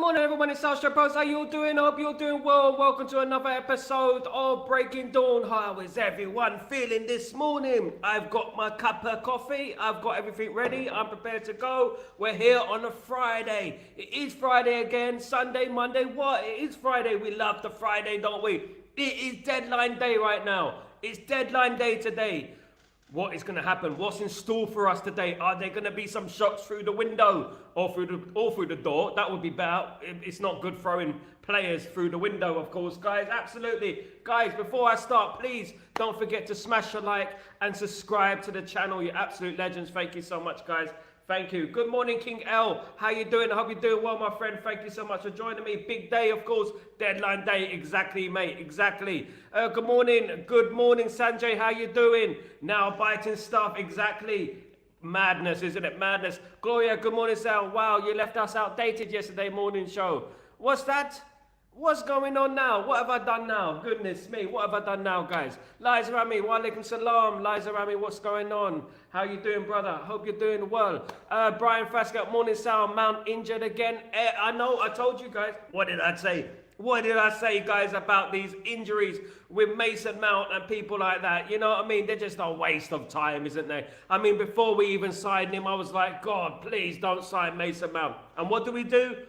morning, everyone. It's Sal Warner. How you all doing? Hope you're doing well. Welcome to another episode of Breaking Dawn. How is everyone feeling this morning? I've got my cup of coffee. I've got everything ready. I'm prepared to go. We're here on a Friday. It is Friday again. Sunday, Monday. What? It is Friday. We love the Friday, don't we? It is deadline day right now. It's deadline day today. What is going to happen? What's in store for us today? Are there going to be some shots through the window or through the door? That would be better. It's not good throwing players through the window, of course, guys. Absolutely. Guys, before I start, please don't forget to smash a like and subscribe to the channel. You're absolute legends. Thank you so much, guys. Thank you. Good morning, King L. How you doing? I hope you're doing well, my friend. Thank you so much for joining me. Big day, of course. Deadline day. Exactly, mate. Exactly. Good morning. Good morning, Sanjay. How you doing? Now biting stuff. Exactly. Madness, isn't it? Madness. Gloria, good morning, Sal. Wow, you left us outdated yesterday morning show. What's that? What's going on now? What have I done now? Goodness me, what have I done now, guys? Liza Rami, wa alaikum salam. Liza Rami, what's going on? How you doing, brother? Hope you're doing well. Brian Frasca, morning, Sal. Mount injured again. I know, I told you guys. What did I say? What did I say, guys, about these injuries with Mason Mount and people like that? You know what I mean? They're just a waste of time, isn't they? I mean, before we even signed him, I was like, God, please don't sign Mason Mount. And what do?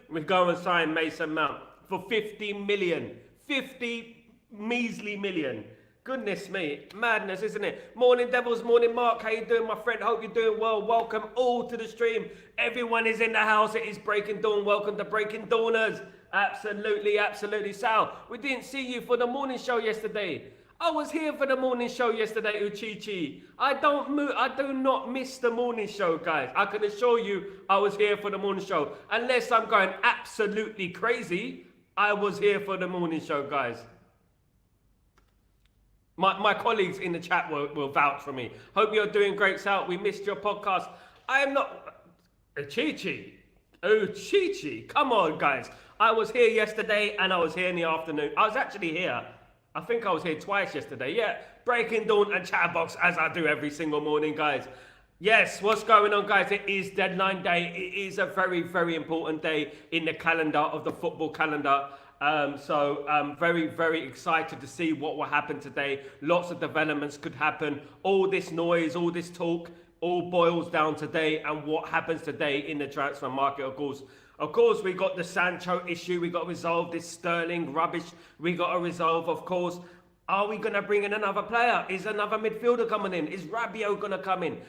We go and sign Mason Mount for 50 million. 50 measly million. Goodness me, madness, isn't it? Morning, Devils. Morning, Mark. How you doing, my friend? Hope you're doing well. Welcome all to the stream. Everyone is in the house. It is Breaking Dawn. Welcome to Breaking Dawners. Absolutely, absolutely. Sal, we didn't see you for the morning show yesterday. I was here for the morning show yesterday, Uchichi. I do not miss the morning show, guys. I can assure you I was here for the morning show. Unless I'm going absolutely crazy, I was here for the morning show, guys. My colleagues in the chat will vouch for me. Hope you're doing great, Sal. We missed your podcast. I am not... Uchichi. Come on, guys. I was here yesterday and I was here in the afternoon. I was actually here. I think I was here twice yesterday. Yeah, Breaking Dawn and Chatterbox as I do every single morning, guys. Yes, what's going on, guys? It is deadline day. It is a very, very important day in the calendar of the football calendar. So I'm very, very excited to see what will happen today. Lots of developments could happen. All this noise, all this talk, all boils down today and what happens today in the transfer market, of course. Of course, we got the Sancho issue. We got to resolve this Sterling rubbish. We got to resolve, of course. Are we going to bring in another player? Is another midfielder coming in? Is Rabiot going to come in?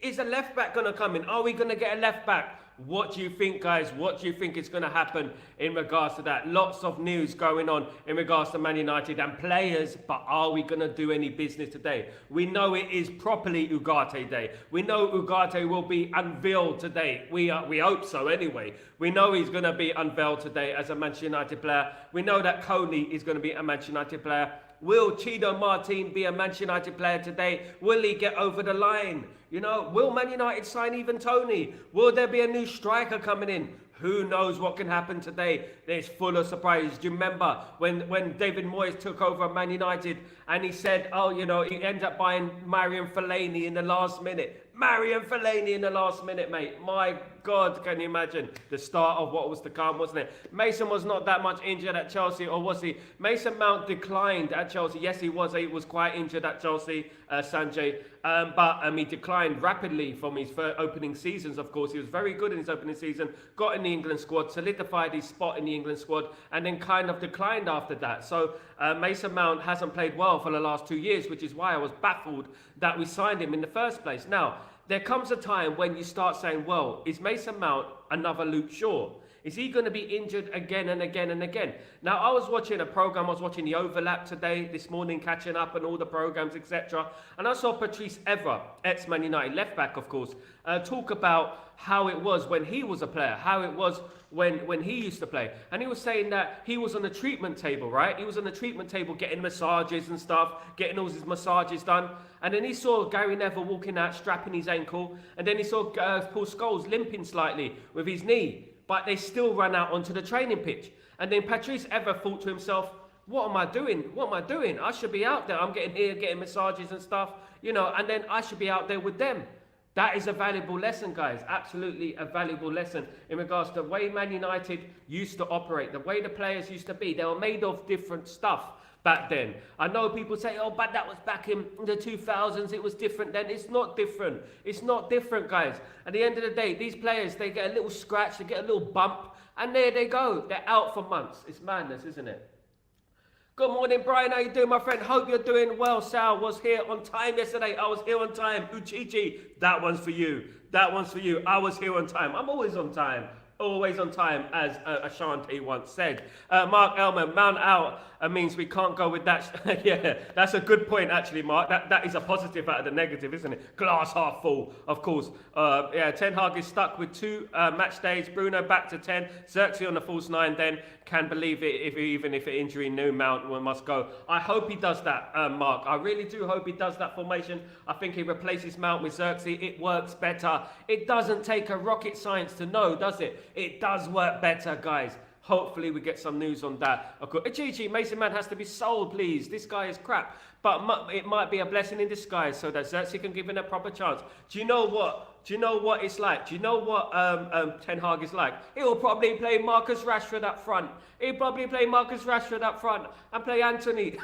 Is a left back going to come in? Are we going to get a left back? What do you think, guys? What do you think is going to happen in regards to that? Lots of news going on in regards to Man United and players, but are we going to do any business today? We know it is properly Ugarte Day. We know Ugarte will be unveiled today. We hope so anyway. We know he's going to be unveiled today as a Manchester United player. We know that Coney is going to be a Manchester United player. Will Chido Martin be a Manchester United player today? Will he get over the line? You know, will Man United sign even Tony? Will there be a new striker coming in? Who knows what can happen today? It's full of surprises. Do you remember when David Moyes took over Man United and he said, oh, you know, he ended up buying Marion Fellaini in the last minute. Marion Fellaini in the last minute, mate. My God, can you imagine the start of what was to come, wasn't it? Mason was not that much injured at Chelsea, or was he? Mason Mount declined at Chelsea. Yes, he was. He was quite injured at Chelsea, Sanjay. But he declined rapidly from his opening seasons, of course. He was very good in his opening season, got in the England squad, solidified his spot in the England squad, and then kind of declined after that. So Mason Mount hasn't played well for the last 2 years, which is why I was baffled that we signed him in the first place. Now, there comes a time when you start saying, well, is Mason Mount another Luke Shaw? Is he going to be injured again and again and again? Now, I was watching a program, I was watching The Overlap today, this morning, catching up and all the programs, etc. And I saw Patrice Evra, ex-Man United left back, of course, talk about how it was when he was a player, how it was when he used to play. And he was saying that he was on the treatment table, right? He was on the treatment table getting massages and stuff, getting all his massages done. And then he saw Gary Neville walking out, strapping his ankle. And then he saw Paul Scholes limping slightly with his knee. But they still ran out onto the training pitch. And then Patrice Evra thought to himself, what am I doing? What am I doing? I should be out there. I'm getting here, getting massages and stuff, you know, and then I should be out there with them. That is a valuable lesson, guys. Absolutely a valuable lesson in regards to the way Man United used to operate, the way the players used to be. They were made of different stuff back then. I know people say, oh, but that was back in the 2000s. It was different then. It's not different. It's not different, guys. At the end of the day, these players, they get a little scratch, they get a little bump, and there they go. They're out for months. It's madness, isn't it? Good morning, Brian. How you doing, my friend? Hope you're doing well. Sal was here on time yesterday. I was here on time. Uchichi, that one's for you. That one's for you. I was here on time. I'm always on time. Always on time, as Ashanti once said. Mark Elmer, Mount out means we can't go with that. Yeah, that's a good point, actually, Mark. That is a positive out of the negative, isn't it? Glass half full, of course. Yeah, Ten Hag is stuck with 2 match days. Bruno back to 10. Xerxes on the false 9 then. Can believe it, even if an injury, new Mount must go. I hope he does that, Mark. I really do hope he does that formation. I think he replaces Mount with Xerxes. It works better. It doesn't take a rocket science to know, does it? It does work better, guys. Hopefully we get some news on that. Chichi, Mason Man has to be sold, please. This guy is crap. But it might be a blessing in disguise so that Xerxes can give him a proper chance. Do you know what? Do you know what it's like? Do you know what Ten Hag is like? He'll probably play Marcus Rashford up front. He'll probably play Marcus Rashford up front and play Antony.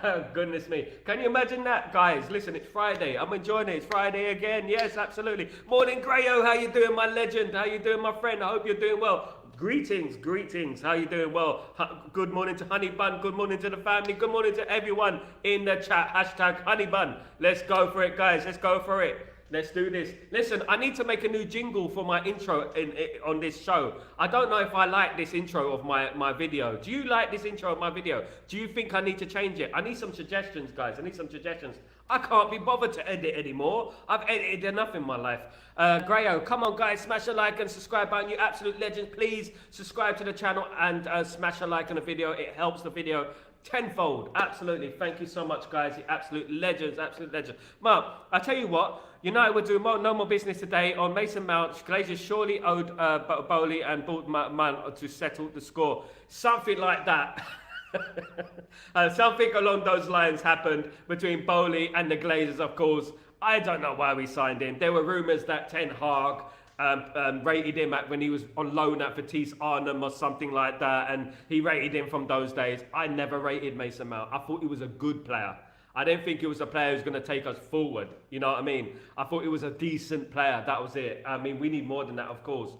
Oh, goodness me. Can you imagine that, guys? Listen, it's Friday. I'm enjoying it. It's Friday again. Yes, absolutely. Morning, Grayo. How you doing, my legend? How you doing, my friend? I hope you're doing well. Greetings, greetings. How you doing? Well, good morning to Honey Bun. Good morning to the family. Good morning to everyone in the chat. Hashtag Honey Bun. Let's go for it, guys. Let's go for it. Let's do this. Listen, I need to make a new jingle for my intro on this show. I don't know if I like this intro of my video. Do you like this intro of my video? Do you think I need to change it? I need some suggestions, guys. I need some suggestions. I can't be bothered to edit anymore. I've edited enough in my life. Grayo, come on, guys. Smash a like and subscribe button. You absolute legends. Please subscribe to the channel and smash a like on the video. It helps the video tenfold. Absolutely. Thank you so much, guys. You absolute legends. Absolute legends. Mark, I tell you what. United will do no more business today on Mason Mount. Glazers surely owed Bowley and Mount to settle the score. Something like that. Something along those lines happened between Bowley and the Glazers, of course. I don't know why we signed him. There were rumours that Ten Hag rated him when he was on loan at Vitesse Arnhem or something like that, and he rated him from those days. I never rated Mason Mount. I thought he was a good player. I didn't think he was a player who's going to take us forward. You know what I mean? I thought he was a decent player. That was it. I mean, we need more than that, of course.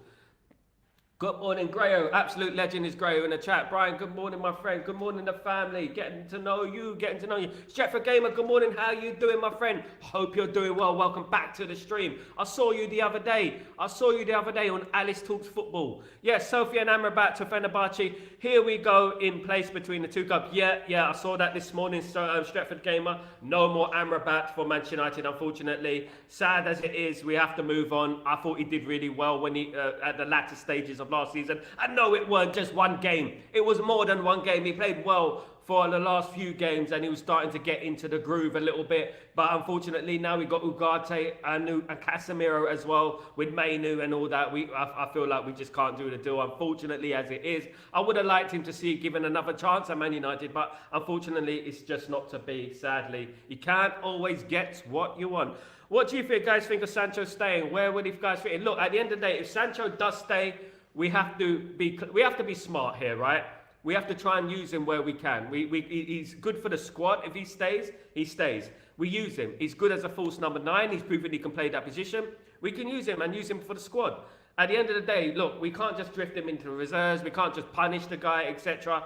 Good morning, Grayo. Absolute legend is Grayo in the chat. Brian, good morning, my friend. Good morning, the family. Getting to know you, getting to know you. Stratford Gamer, good morning. How you doing, my friend? Hope you're doing well. Welcome back to the stream. I saw you the other day. On Alice Talks Football. Yes, Sophie and Amrabat to Fenerbahce. Here we go in place between the two clubs. Yeah, I saw that this morning, Stratford Gamer. No more Amrabat for Manchester United, unfortunately. Sad as it is, we have to move on. I thought he did really well when he at the latter stages of last season. And no, it weren't just one game. It was more than one game. He played well for the last few games and he was starting to get into the groove a little bit. But unfortunately, now we've got Ugarte and Casemiro as well with Mainu and all that. I feel like we just can't do the deal, unfortunately, as it is. I would have liked him to see given another chance at Man United, but unfortunately, it's just not to be, sadly. You can't always get what you want. What do you guys think of Sancho staying? Where would you guys fit in? Look, at the end of the day, if Sancho does stay, we have to be smart here, right? We have to try and use him where we can. He's good for the squad. If he stays, he stays. We use him. He's good as a false number 9. He's proven he can play that position. We can use him and use him for the squad. At the end of the day, look, we can't just drift him into the reserves. We can't just punish the guy, etc.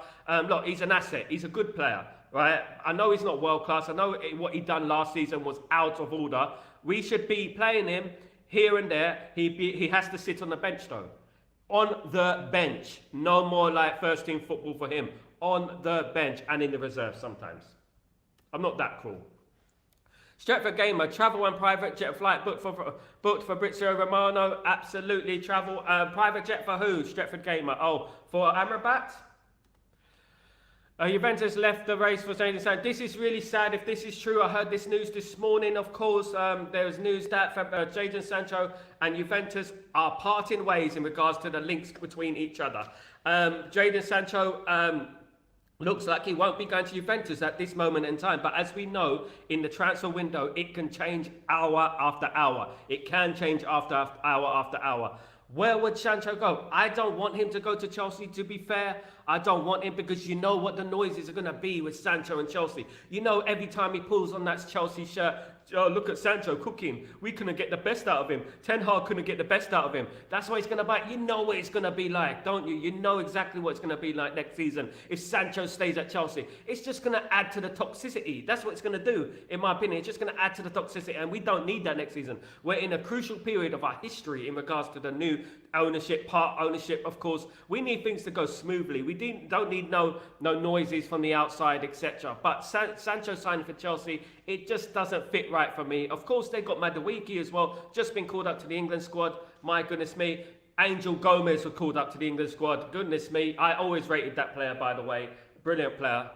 Look, he's an asset. He's a good player, right? I know he's not world class. I know what he done last season was out of order. We should be playing him here and there. He has to sit on the bench though. On the bench. No more like first team football for him. On the bench and in the reserve sometimes. I'm not that cruel. Stratford Gamer, travel and private jet flight booked for Fabrizio Romano. Absolutely travel. Private jet for who? Stratford Gamer. Oh, for Amrabat? Juventus left the race for Jadon Sancho. This is really sad if this is true. I heard this news this morning, of course. There was news that Jadon Sancho and Juventus are parting ways in regards to the links between each other. Jadon Sancho Looks like he won't be going to Juventus at this moment in time. But as we know, in the transfer window, it can change hour after hour. It can change hour after hour. Where would Sancho go? I don't want him to go to Chelsea, to be fair. I don't want him because you know what the noises are going to be with Sancho and Chelsea. You know, every time he pulls on that Chelsea shirt, oh, look at Sancho cooking. We couldn't get the best out of him. Ten Hag couldn't get the best out of him. That's why he's going to bite. You know what it's going to be like, don't you? You know exactly what it's going to be like next season if Sancho stays at Chelsea. It's just going to add to the toxicity. That's what it's going to do, in my opinion. It's just going to add to the toxicity, and we don't need that next season. We're in a crucial period of our history in regards to the new ownership, part ownership, of course. We need things to go smoothly. We don't need no noises from the outside, etc. But Sancho signing for Chelsea, it just doesn't fit right for me. Of course, they got Madueke as well, just been called up to the England squad. My goodness me. Angel Gomez was called up to the England squad. Goodness me. I always rated that player, by the way. Brilliant player.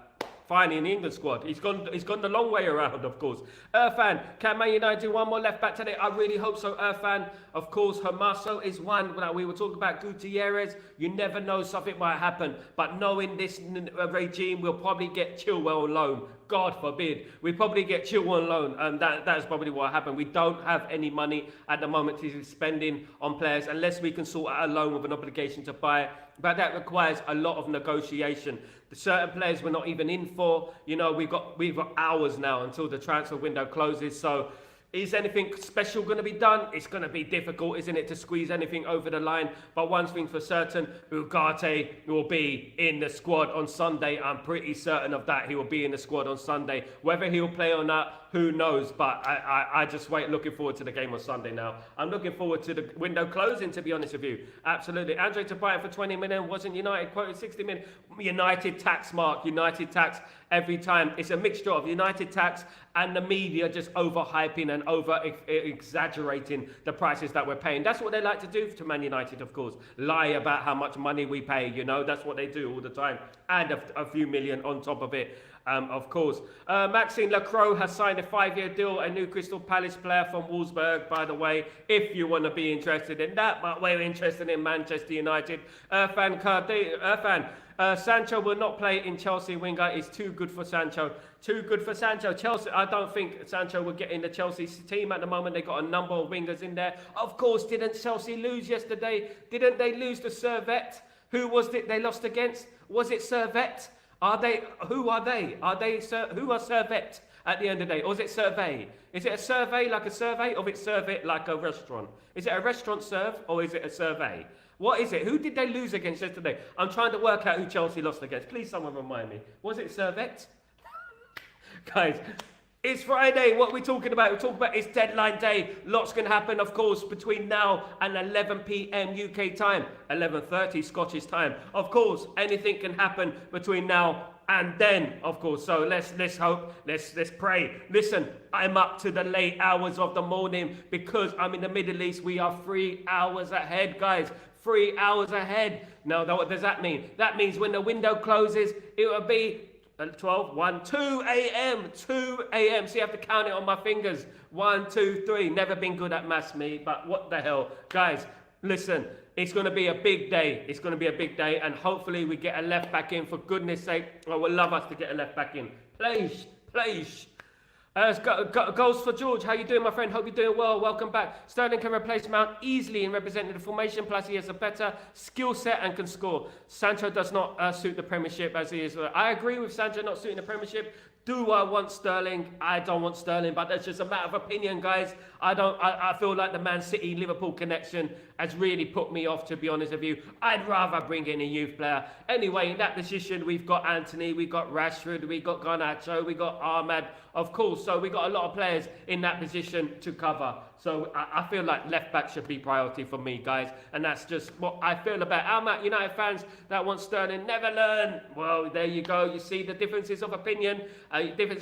Finally in the England squad. He's gone the long way around, of course. Irfan, can Man United do one more left back today? I really hope so, Irfan. Of course, Hermoso is one that we were talking about. Gutierrez, you never know, something might happen. But knowing this regime, we'll probably get Chilwell on loan. God forbid. We probably get Chilwell on loan. And that is probably what happened. We don't have any money at the moment to be spending on players unless we can sort out a loan with an obligation to buy. But that requires a lot of negotiation. The certain players we're not even in for. You know, we've got hours now until the transfer window closes. So is anything special going to be done? It's going to be difficult, isn't it, to squeeze anything over the line? But one thing for certain, Ugarte will be in the squad on Sunday. I'm pretty certain of that. He will be in the squad on Sunday. Whether he'll play or not, who knows? But I just looking forward to the game on Sunday now. I'm looking forward to the window closing, to be honest with you. Absolutely. Andre to buy it for 20 million. Wasn't United quoted 60 million? United tax, Mark. United tax every time. It's a mixture of United tax and the media just overhyping and over-exaggerating the prices that we're paying. That's what they like to do to Man United, of course. Lie about how much money we pay, you know. That's what they do all the time. And a few million on top of it. Of course. Maxime Lacroix has signed a 5-year deal, a new Crystal Palace player from Wolfsburg, by the way, if you want to be interested in that, but we're interested in Manchester United. Sancho will not play in Chelsea winger. It's too good for Sancho. Too good for Sancho. Chelsea, I don't think Sancho will get in the Chelsea team at the moment. They got a number of wingers in there. Of course, didn't Chelsea lose yesterday? Didn't they lose to Servette? Who was it they lost against? Was it Servette? Who are they? Who are Servette at the end of the day? Or is it survey? Is it a survey like a survey, or is it serve it like a restaurant? Is it a restaurant serve, or is it a survey? What is it? Who did they lose against yesterday? I'm trying to work out who Chelsea lost against. Please someone remind me. Was it Servette? Guys, it's Friday. What are we talking about? We're talking about it's deadline day. Lots can happen, of course, between now and 11 p.m. UK time, 11:30 Scottish time. Of course, anything can happen between now and then, of course. So let's hope, let's pray. Listen, I'm up to the late hours of the morning because I'm in the Middle East. We are 3 hours ahead, guys. 3 hours ahead. Now, what does that mean? That means when the window closes, it will be 12, 1, 2 a.m. 2 a.m. So you have to count it on my fingers. 1, 2, 3. Never been good at maths, me, but what the hell. Guys, listen, it's going to be a big day. It's going to be a big day, and hopefully we get a left back in. For goodness sake, I would love us to get a left back in. Please, please. Goals for George. How you doing, my friend? Hope you're doing well. Welcome back. Sterling can replace Mount easily in representing the formation. Plus, he has a better skill set and can score. Sancho does not suit the Premiership as he is. I agree with Sancho not suiting the Premiership. Do I want Sterling? I don't want Sterling, but that's just a matter of opinion, guys. I feel like the Man City Liverpool connection has really put me off, to be honest with you. I'd rather bring in a youth player. Anyway, in that position, we've got Antony, we've got Rashford, we've got Garnacho, we've got Ahmad, of course. So we've got a lot of players in that position to cover. So I feel like left back should be priority for me, guys. And that's just what I feel about our United fans that want Sterling. Never learn. Well, there you go. You see the differences of opinion. I've never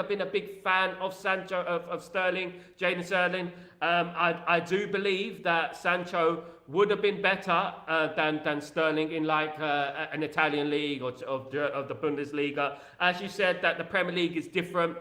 been a big fan of Sancho, of Sterling, Jadon Sterling. I do believe that Sancho would have been better than Sterling in like an Italian league or of the Bundesliga. As you said, that the Premier League is different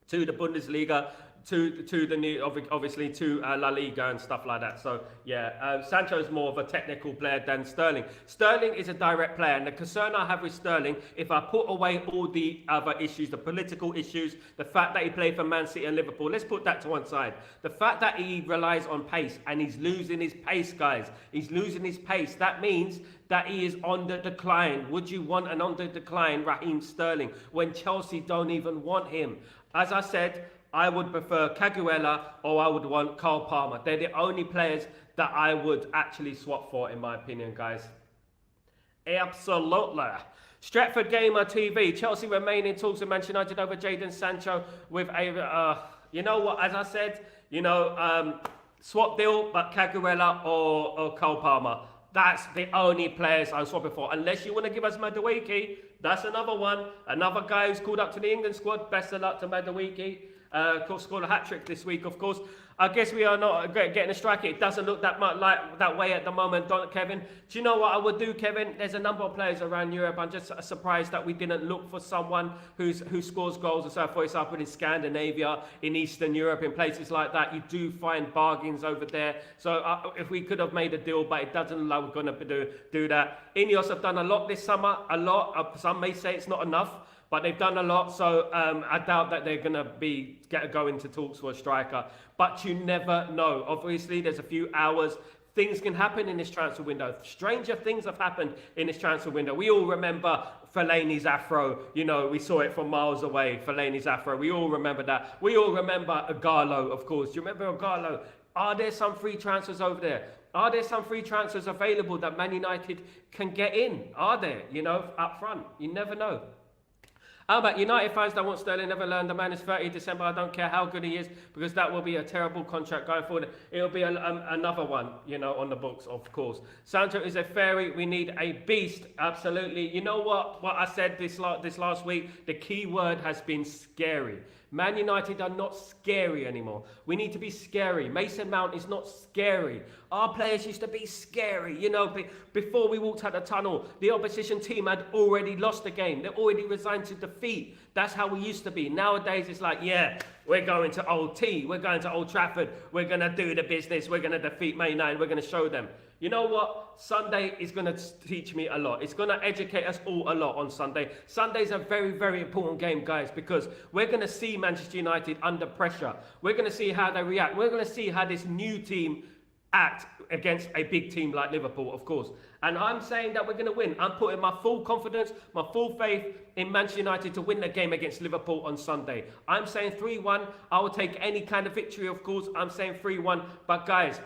to the Bundesliga. to the new, obviously to La Liga and stuff like that. So yeah, Sancho is more of a technical player than Sterling. Sterling is a direct player, and the concern I have with Sterling, if I put away all the other issues, the political issues, the fact that he played for Man City and Liverpool, let's put that to one side. The fact that he relies on pace, and he's losing his pace, guys. He's losing his pace. That means that he is on the decline. Would you want an on the decline Raheem Sterling when Chelsea don't even want him? As I said, I would prefer Caguela or I would want Cole Palmer. They're the only players that I would actually swap for, in my opinion, guys. Absolutely. Stretford Gamer TV. Chelsea remain in talks with Manchester United over Jadon Sancho with a... you know what, as I said, swap deal, but Caguela or Cole Palmer. That's the only players I'm swapping for. Unless you want to give us Madueke, that's another one. Another guy who's called up to the England squad. Best of luck to Madueke. Of course, scored a hat-trick this week, of course. I guess we are not getting a striker. It doesn't look that much like that way at the moment, don't it, Kevin? Do you know what I would do, Kevin? There's a number of players around Europe. I'm just surprised that we didn't look for someone who scores goals and so, for example, in Scandinavia, in Eastern Europe, in places like that. You do find bargains over there. So if we could have made a deal, but it doesn't look like we're going to do that. Ineos have done a lot this summer, a lot. Some may say it's not enough, but they've done a lot, so I doubt that they're going to go into talks for a striker. But you never know. Obviously, there's a few hours. Things can happen in this transfer window. Stranger things have happened in this transfer window. We all remember Fellaini's afro. You know, we saw it from miles away, Fellaini's afro. We all remember that. We all remember Ighalo, of course. Do you remember Ighalo? Are there some free transfers over there? Are there some free transfers available that Man United can get in? Are there, up front? You never know. How about United fans that want Sterling never learn? The man is 30 December. I don't care how good he is, because that will be a terrible contract going forward. It'll be another one, on the books, of course. Sancho is a fairy. We need a beast. Absolutely. You know what? What I said this last week, the key word has been scary. Man United are not scary anymore. We need to be scary. Mason Mount is not scary. Our players used to be scary. Before we walked out the tunnel, the opposition team had already lost the game. They're already resigned to defeat. That's how we used to be. Nowadays, it's like, yeah, we're going to Old T. We're going to Old Trafford. We're going to do the business. We're going to defeat Man United. We're going to show them. You know what? Sunday is going to teach me a lot. It's going to educate us all a lot on Sunday. Sunday's a very, very important game, guys, because we're going to see Manchester United under pressure. We're going to see how they react. We're going to see how this new team act against a big team like Liverpool, of course. And I'm saying that we're going to win. I'm putting my full confidence, my full faith in Manchester United to win the game against Liverpool on Sunday. I'm saying 3-1. I will take any kind of victory, of course. I'm saying 3-1. But guys,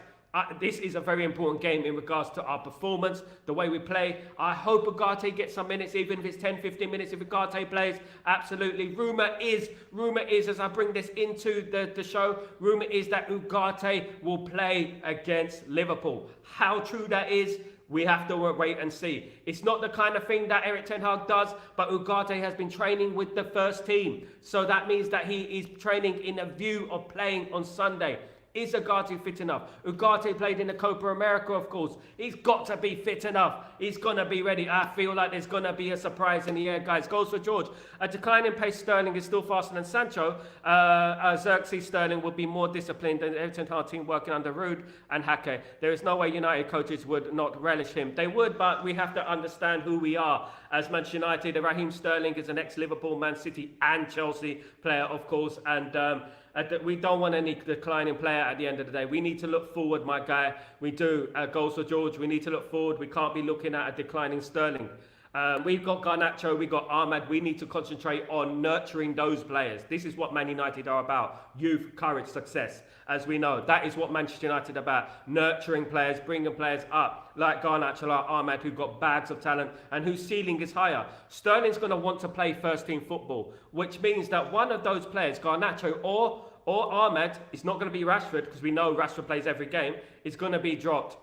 this is a very important game in regards to our performance, the way we play. I hope Ugarte gets some minutes, even if it's 10, 15 minutes. If Ugarte plays, absolutely. Rumour is, as I bring this into the show, rumour is that Ugarte will play against Liverpool. How true that is, we have to wait and see. It's not the kind of thing that Erik ten Hag does, but Ugarte has been training with the first team. So that means that he is training in a view of playing on Sunday. Is Ugarte fit enough? Ugarte played in the Copa America, of course. He's got to be fit enough. He's going to be ready. I feel like there's going to be a surprise in the air, guys. Goals for George. A declining pace Sterling is still faster than Sancho. Xerxes Sterling would be more disciplined than the Everton Hard team working under Rude and Hag'S. There is no way United coaches would not relish him. They would, but we have to understand who we are. As Manchester United, Raheem Sterling is an ex-Liverpool, Man City and Chelsea player, of course. And we don't want any declining player at the end of the day. We need to look forward, my guy. We do. Goals for George. We need to look forward. We can't be looking at a declining Sterling. We've got Garnacho, we've got Ahmad. We need to concentrate on nurturing those players. This is what Man United are about. Youth, courage, success. As we know, that is what Manchester United are about. Nurturing players, bringing players up. Like Garnacho, like Ahmad, who've got bags of talent and whose ceiling is higher. Sterling's going to want to play first team football, which means that one of those players, Garnacho or Ahmad, is not going to be Rashford, because we know Rashford plays every game, is going to be dropped.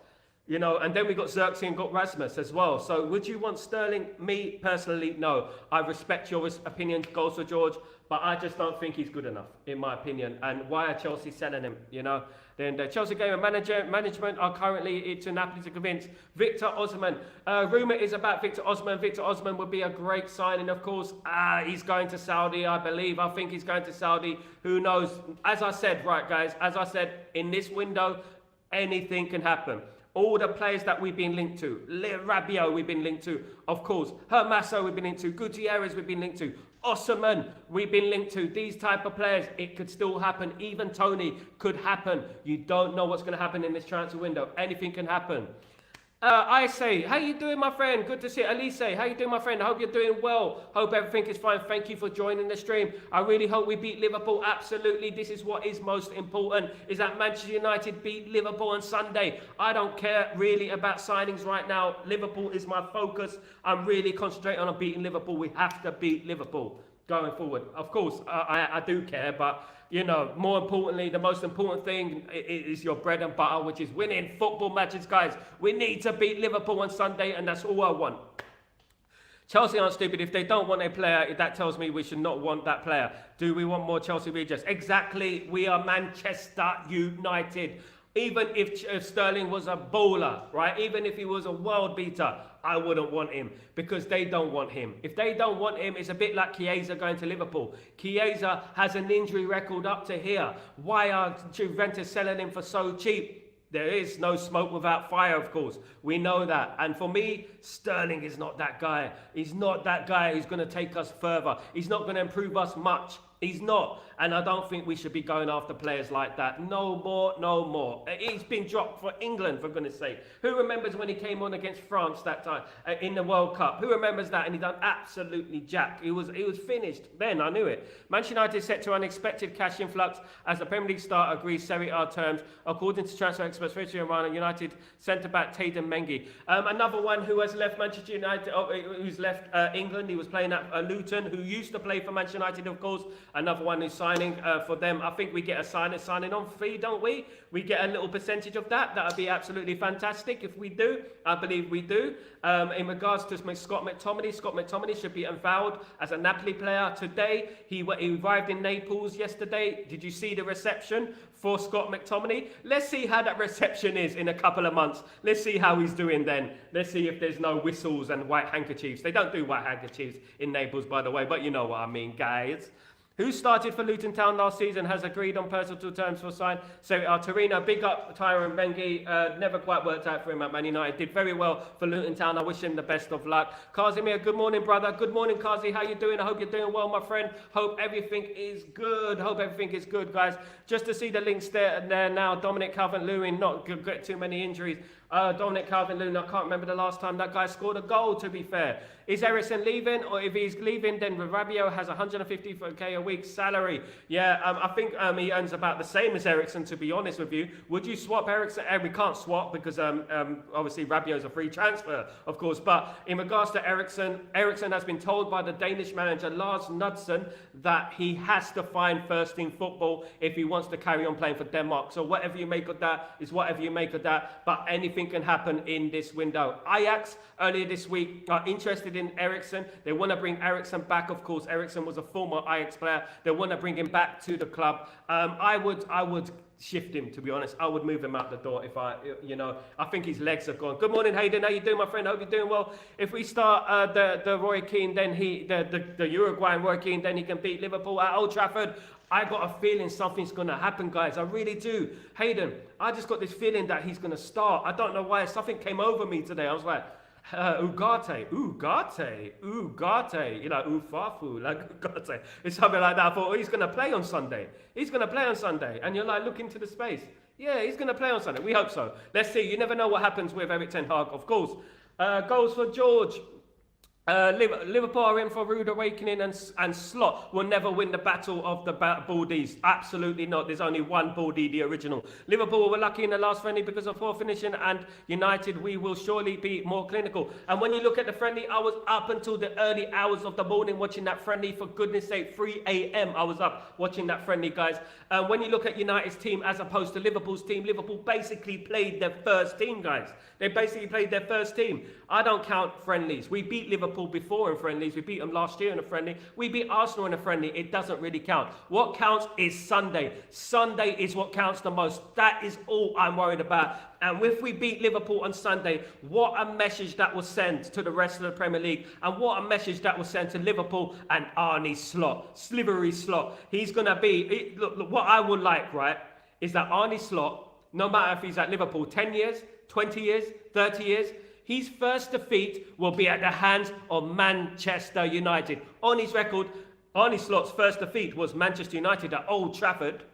You know, and then we got Xerxes and got Rasmus as well. So would you want Sterling? Me, personally, no. I respect your opinion, goes for George, but I just don't think he's good enough, in my opinion. And why are Chelsea selling him, you know? Then the Chelsea game and management are currently to Napoli to convince Victor Osimhen. Rumour is about Victor Osimhen. Victor Osimhen would be a great signing, of course. He's going to Saudi, I believe. I think he's going to Saudi. Who knows? As I said, right, guys, as I said, in this window, anything can happen. All the players that we've been linked to, Rabiot we've been linked to, of course, Hermoso we've been linked to, Gutierrez we've been linked to, Osimhen we've been linked to. These type of players, it could still happen. Even Tony could happen. You don't know what's going to happen in this transfer window. Anything can happen. I say, how you doing, my friend? Good to see you. Elise, how you doing, my friend? I hope you're doing well. Hope everything is fine. Thank you for joining the stream. I really hope we beat Liverpool. Absolutely. This is what is most important, is that Manchester United beat Liverpool on Sunday. I don't care really about signings right now. Liverpool is my focus. I'm really concentrating on beating Liverpool. We have to beat Liverpool going forward. Of course, I do care, but you know, more importantly, the most important thing is your bread and butter, which is winning football matches, guys. We need to beat Liverpool on Sunday, and that's all I want. Chelsea aren't stupid. If they don't want a player, that tells me we should not want that player. Do we want more Chelsea rejects? Exactly. We are Manchester United. Even if Sterling was a bowler, right? Even if he was a world beater, I wouldn't want him because they don't want him. If they don't want him, it's a bit like Chiesa going to Liverpool. Chiesa has an injury record up to here. Why are Juventus selling him for so cheap? There is no smoke without fire, of course. We know that. And for me, Sterling is not that guy. He's not that guy who's going to take us further. He's not going to improve us much. He's not. And I don't think we should be going after players like that. No more, no more. He's been dropped for England, for goodness sake. Who remembers when he came on against France that time in the World Cup? Who remembers that? And he done absolutely jack. He was finished. Then I knew it. Manchester United set to unexpected cash influx as the Premier League star agrees Serie A terms. According to transfer experts, United centre-back Jadon Mengi. Another one who has left Manchester United, who's left England. He was playing at Luton, who used to play for Manchester United, of course. Another one who's signing for them. I think we get a signing on fee, don't we? We get a little percentage of that. That would be absolutely fantastic if we do. I believe we do. In regards to Scott McTominay should be unveiled as a Napoli player today. He arrived in Naples yesterday. Did you see the reception for Scott McTominay? Let's see how that reception is in a couple of months. Let's see how he's doing then. Let's see if there's no whistles and white handkerchiefs. They don't do white handkerchiefs in Naples, by the way, but you know what I mean, guys. Who started for Luton Town last season has agreed on personal terms for sign. So Torino, big up Tyrone Mengi. Never quite worked out for him at Man United. Did very well for Luton Town. I wish him the best of luck. Kazimir, good morning, brother. Good morning, Kazi. How you doing? I hope you're doing well, my friend. Hope everything is good. Hope everything is good, guys. Just to see the links there now. Dominic Calvert-Lewin, not get too many injuries. Dominic Calvert-Lewin, I can't remember the last time that guy scored a goal, to be fair. Is Eriksen leaving? Or if he's leaving, then Rabiot has 150k a week salary. Yeah, I think he earns about the same as Eriksen, to be honest with you. Would you swap Eriksen? We can't swap because obviously Rabiot's a free transfer, of course. But in regards to Eriksen, Eriksen has been told by the Danish manager Lars Knudsen that he has to find first team football if he wants to carry on playing for Denmark. So whatever you make of that is whatever you make of that. But anything can happen in this window. Ajax earlier this week are interested in Eriksen. They want to bring Eriksen back. Of course, Eriksen was a former Ajax player. They want to bring him back to the club. I would shift him, to be honest. I would move him out the door if I think his legs are gone. Good morning, Hayden. How you doing, my friend? I hope you're doing well. If we start the Roy Keane, then the Uruguayan Roy Keane, then he can beat Liverpool at Old Trafford. I got a feeling something's going to happen, guys. I really do. Hayden, I just got this feeling that he's going to start. I don't know why. Something came over me today. I was like, Ugarte. You know, Ufafu, like Ugarte. It's something like that. I thought, he's going to play on Sunday. He's going to play on Sunday. And you're like, look into the space. Yeah, he's going to play on Sunday. We hope so. Let's see. You never know what happens with Erik Ten Hag, of course. Goals for George. Liverpool are in for a rude awakening, and Slot will never win the battle of the Baldies. Absolutely not. There's only one Baldy, the original. Liverpool were lucky in the last friendly because of poor finishing, and United, we will surely be more clinical. And when you look at the friendly, I was up until the early hours of the morning watching that friendly. For goodness sake, 3 a.m. I was up watching that friendly, guys. When you look at United's team as opposed to Liverpool's team, Liverpool basically played their first team, guys. They basically played their first team. I don't count friendlies. We beat Liverpool before in friendlies. We beat them last year in a friendly. We beat Arsenal in a friendly. It doesn't really count. What counts is Sunday. Sunday is what counts the most. That is all I'm worried about. And if we beat Liverpool on Sunday, what a message that will send to the rest of the Premier League. And what a message that will send to Liverpool and Arne Slot. Slivery Slot. He's going to be... Look, what I would like, right, is that Arne Slot, no matter if he's at Liverpool 10 years, 20 years, 30 years, his first defeat will be at the hands of Manchester United. On his record, Arne Slot's first defeat was Manchester United at Old Trafford.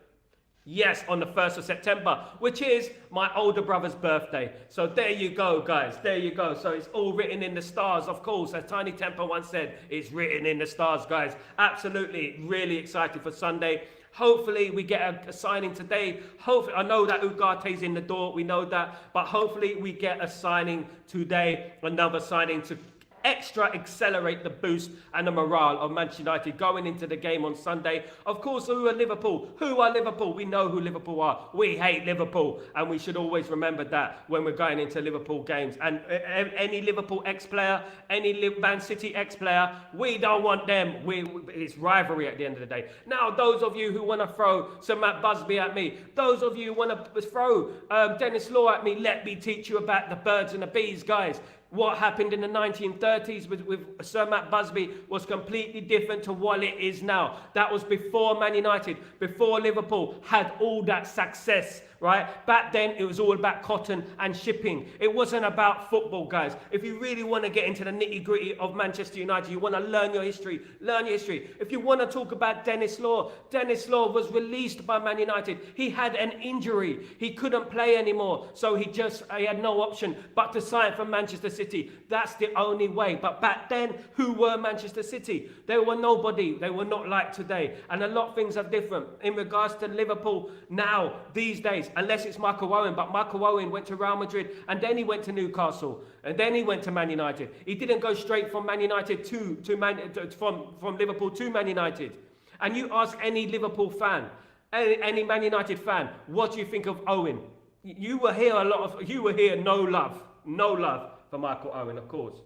Yes, on the 1st of September, which is my older brother's birthday. So there you go, guys. There you go. So it's all written in the stars, of course. As Tiny Temper once said, it's written in the stars, guys. Absolutely, really excited for Sunday. Hopefully we get a signing today. Hopefully, I know that Ugarte's in the door. We know that. But hopefully we get a signing today. Another signing to extra accelerate the boost and the morale of Manchester United going into the game on Sunday. Of course, who are Liverpool? Who are Liverpool? We know who Liverpool are. We hate Liverpool. And we should always remember that when we're going into Liverpool games. And any Liverpool ex-player, any Man City ex-player, we don't want them. It's rivalry at the end of the day. Now, those of you who want to throw Sir Matt Busby at me, those of you who want to throw Dennis Law at me, let me teach you about the birds and the bees, guys. What happened in the 1930s with Sir Matt Busby was completely different to what it is now. That was before Man United, before Liverpool had all that success, right? Back then, it was all about cotton and shipping. It wasn't about football, guys. If you really want to get into the nitty-gritty of Manchester United, you want to learn your history, learn your history. If you want to talk about Dennis Law was released by Man United. He had an injury. He couldn't play anymore, so he had no option but to sign for Manchester City. That's the only way. But back then, who were Manchester City? They were nobody. They were not like today. And a lot of things are different. In regards to Liverpool now, these days, unless it's Michael Owen, but Michael Owen went to Real Madrid and then he went to Newcastle and then he went to Man United. He didn't go straight from Man United from Liverpool to Man United. And you ask any Liverpool fan, any Man United fan, what do you think of Owen? You will hear no love for Michael Owen, of course.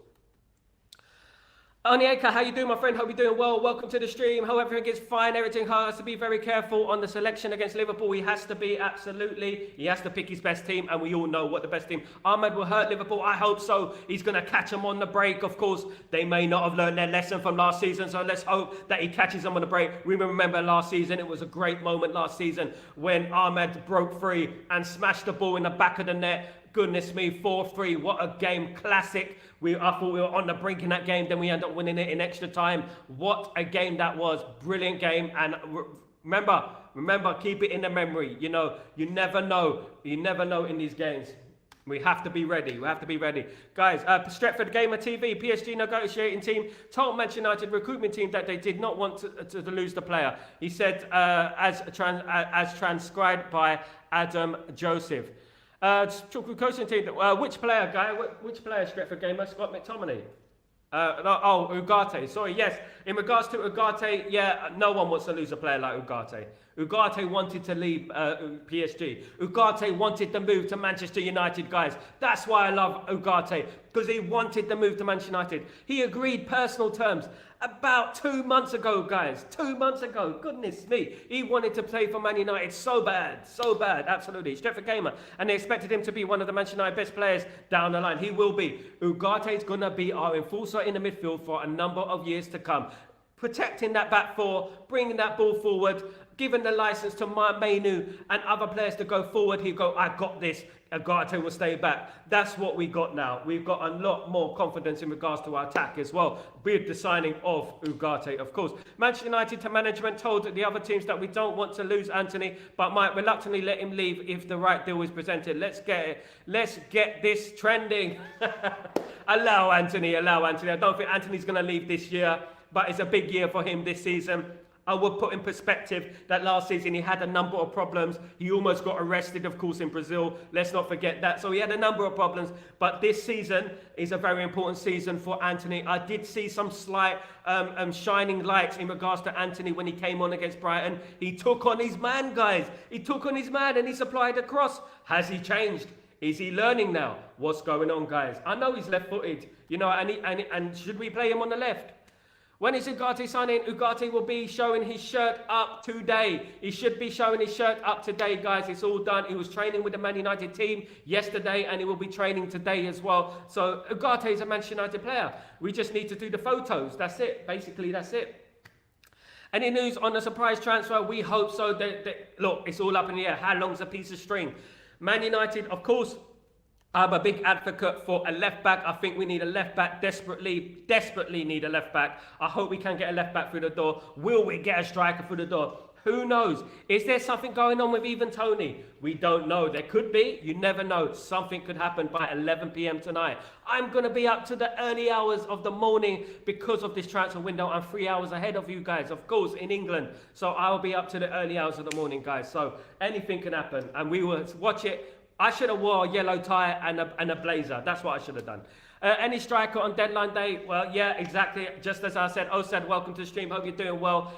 Onyeka, how you doing, my friend? Hope you're doing well. Welcome to the stream. Hope everything is fine. Everything has to be very careful on the selection against Liverpool. He has to be, absolutely. He has to pick his best team, and we all know what the best team. Ahmed will hurt Liverpool. I hope so. He's going to catch them on the break. Of course, they may not have learned their lesson from last season, so let's hope that he catches them on the break. We remember last season, it was a great moment last season when Ahmed broke free and smashed the ball in the back of the net. Goodness me, 4-3, what a game, classic. I thought we were on the brink in that game, then we ended up winning it in extra time. What a game that was, brilliant game. And remember, keep it in the memory. You know, you never know in these games. We have to be ready. Guys, Stretford Gamer TV, PSG negotiating team told Manchester United recruitment team that they did not want to lose the player. He said, as transcribed by Adam Joseph. Coaching team, which player, guy? Which player, Stretford Gamer? Scott McTominay? Ugarte. Sorry, yes. In regards to Ugarte, yeah, no one wants to lose a player like Ugarte. Ugarte wanted to leave PSG. Ugarte wanted to move to Manchester United, guys. That's why I love Ugarte, because he wanted to move to Manchester United. He agreed personal terms about 2 months ago, guys. 2 months ago. Goodness me. He wanted to play for Man United so bad. Absolutely. Stretford Gamer. And they expected him to be one of the Manchester United best players down the line. He will be. Ugarte is going to be our enforcer in the midfield for a number of years to come. Protecting that back four, bringing that ball forward, giving the license to Mainu and other players to go forward. He'll go, I got this. Ugarte will stay back. That's what we got now. We've got a lot more confidence in regards to our attack as well, with the signing of Ugarte, of course. Manchester United to management told the other teams that we don't want to lose Antony, but might reluctantly let him leave if the right deal is presented. Let's get this trending. Allow Antony. I don't think Antony's going to leave this year, but it's a big year for him this season. I would put in perspective that last season he had a number of problems. He almost got arrested, of course, in Brazil. Let's not forget that. So he had a number of problems. But this season is a very important season for Antony. I did see some slight shining lights in regards to Antony when he came on against Brighton. He took on his man, guys. He took on his man and he supplied a cross. Has he changed? Is he learning now? What's going on, guys? I know he's left-footed, and should we play him on the left? When is Ugarte signing? Ugarte will be showing his shirt up today. He should be showing his shirt up today, guys. It's all done. He was training with the Man United team yesterday and he will be training today as well. So Ugarte is a Manchester United player. We just need to do the photos. That's it. Basically, that's it. Any news on the surprise transfer? We hope so. Look, it's all up in the air. How long's a piece of string? Man United, of course, I'm a big advocate for a left back. I think we need a left back desperately need a left back. I hope we can get a left back through the door. Will we get a striker through the door? Who knows? Is there something going on with even Tony? We don't know. There could be. You never know. Something could happen by 11 p.m. tonight. I'm going to be up to the early hours of the morning because of this transfer window. I'm 3 hours ahead of you guys, of course, in England. So I'll be up to the early hours of the morning, guys. So anything can happen. And we will watch it. I should have wore a yellow tie and a blazer. That's what I should have done. Any striker on deadline day? Well, yeah, exactly. Just as I said, Osad, welcome to the stream. Hope you're doing well.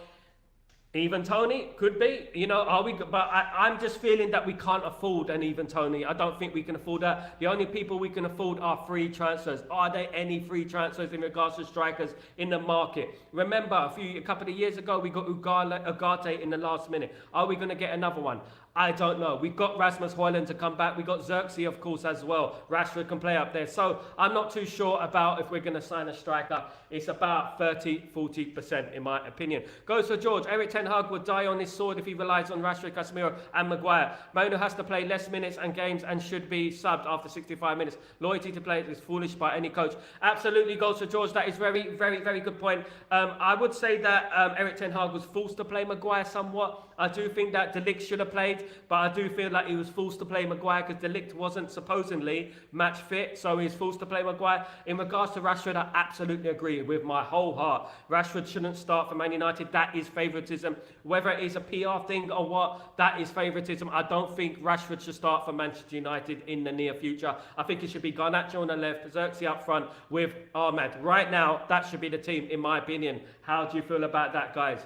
Even Tony could be, are we? But I'm just feeling that we can't afford an even Tony. I don't think we can afford that. The only people we can afford are free transfers. Are there any free transfers in regards to strikers in the market? Remember, a couple of years ago, we got Ugarte in the last minute. Are we going to get another one? I don't know. We've got Rasmus Højlund to come back. We've got Xerxes, of course, as well. Rashford can play up there. So I'm not too sure about if we're going to sign a striker. It's about 30-40% in my opinion. Goes for George. Erik Ten Hag would die on his sword if he relies on Rashford, Casemiro and Maguire. Mourinho has to play less minutes and games and should be subbed after 65 minutes. Loyalty to players is foolish by any coach. Absolutely goes for George. That is very, very, very good point. I would say that Erik Ten Hag was forced to play Maguire somewhat. I do think that De Ligt should have played, but I do feel like he was forced to play Maguire because De Ligt wasn't supposedly match fit, so he's forced to play Maguire. In regards to Rashford, I absolutely agree with my whole heart. Rashford shouldn't start for Man United. That is favouritism. Whether it is a PR thing or what, that is favouritism. I don't think Rashford should start for Manchester United in the near future. I think it should be Garnacho on the left, Xerxes up front with Ahmed. Right now, that should be the team, in my opinion. How do you feel about that, guys?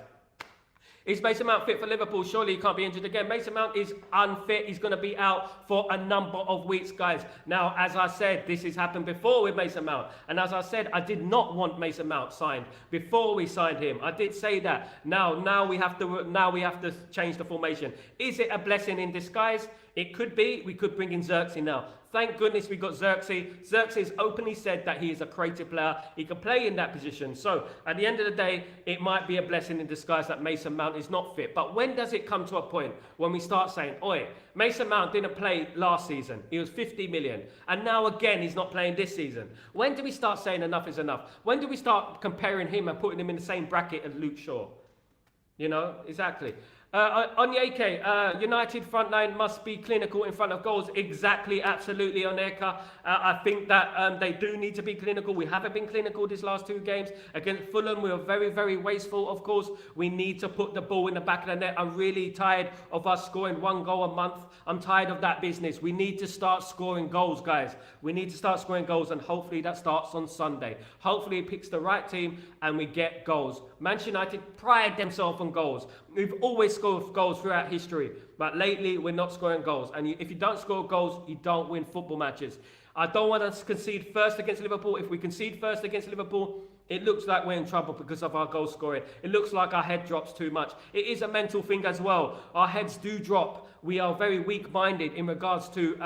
Is Mason Mount fit for Liverpool? Surely he can't be injured again. Mason Mount is unfit. He's going to be out for a number of weeks, guys. Now, as I said, this has happened before with Mason Mount. And as I said, I did not want Mason Mount signed before we signed him. I did say that. Now we have to change the formation. Is it a blessing in disguise? It could be. We could bring in Xerxes now. Thank goodness we got Xerxes. Xerxes openly said that he is a creative player. He can play in that position. So at the end of the day, it might be a blessing in disguise that Mason Mount is not fit. But when does it come to a point when we start saying, oi, Mason Mount didn't play last season. He was 50 million. And now again, he's not playing this season. When do we start saying enough is enough? When do we start comparing him and putting him in the same bracket as Luke Shaw? Exactly. Onyeke, United front line must be clinical in front of goals. Exactly, absolutely, Onyeka. I think that they do need to be clinical. We haven't been clinical these last two games. Against Fulham, we were very, very wasteful, of course. We need to put the ball in the back of the net. I'm really tired of us scoring one goal a month. I'm tired of that business. We need to start scoring goals, guys. We need to start scoring goals, and hopefully that starts on Sunday. Hopefully it picks the right team and we get goals. Manchester United pride themselves on goals. We've always scored goals throughout history, but lately we're not scoring goals. And if you don't score goals, you don't win football matches. I don't want us to concede first against Liverpool. If we concede first against Liverpool, it looks like we're in trouble because of our goal scoring. It looks like our head drops too much. It is a mental thing as well. Our heads do drop. We are very weak-minded in regards to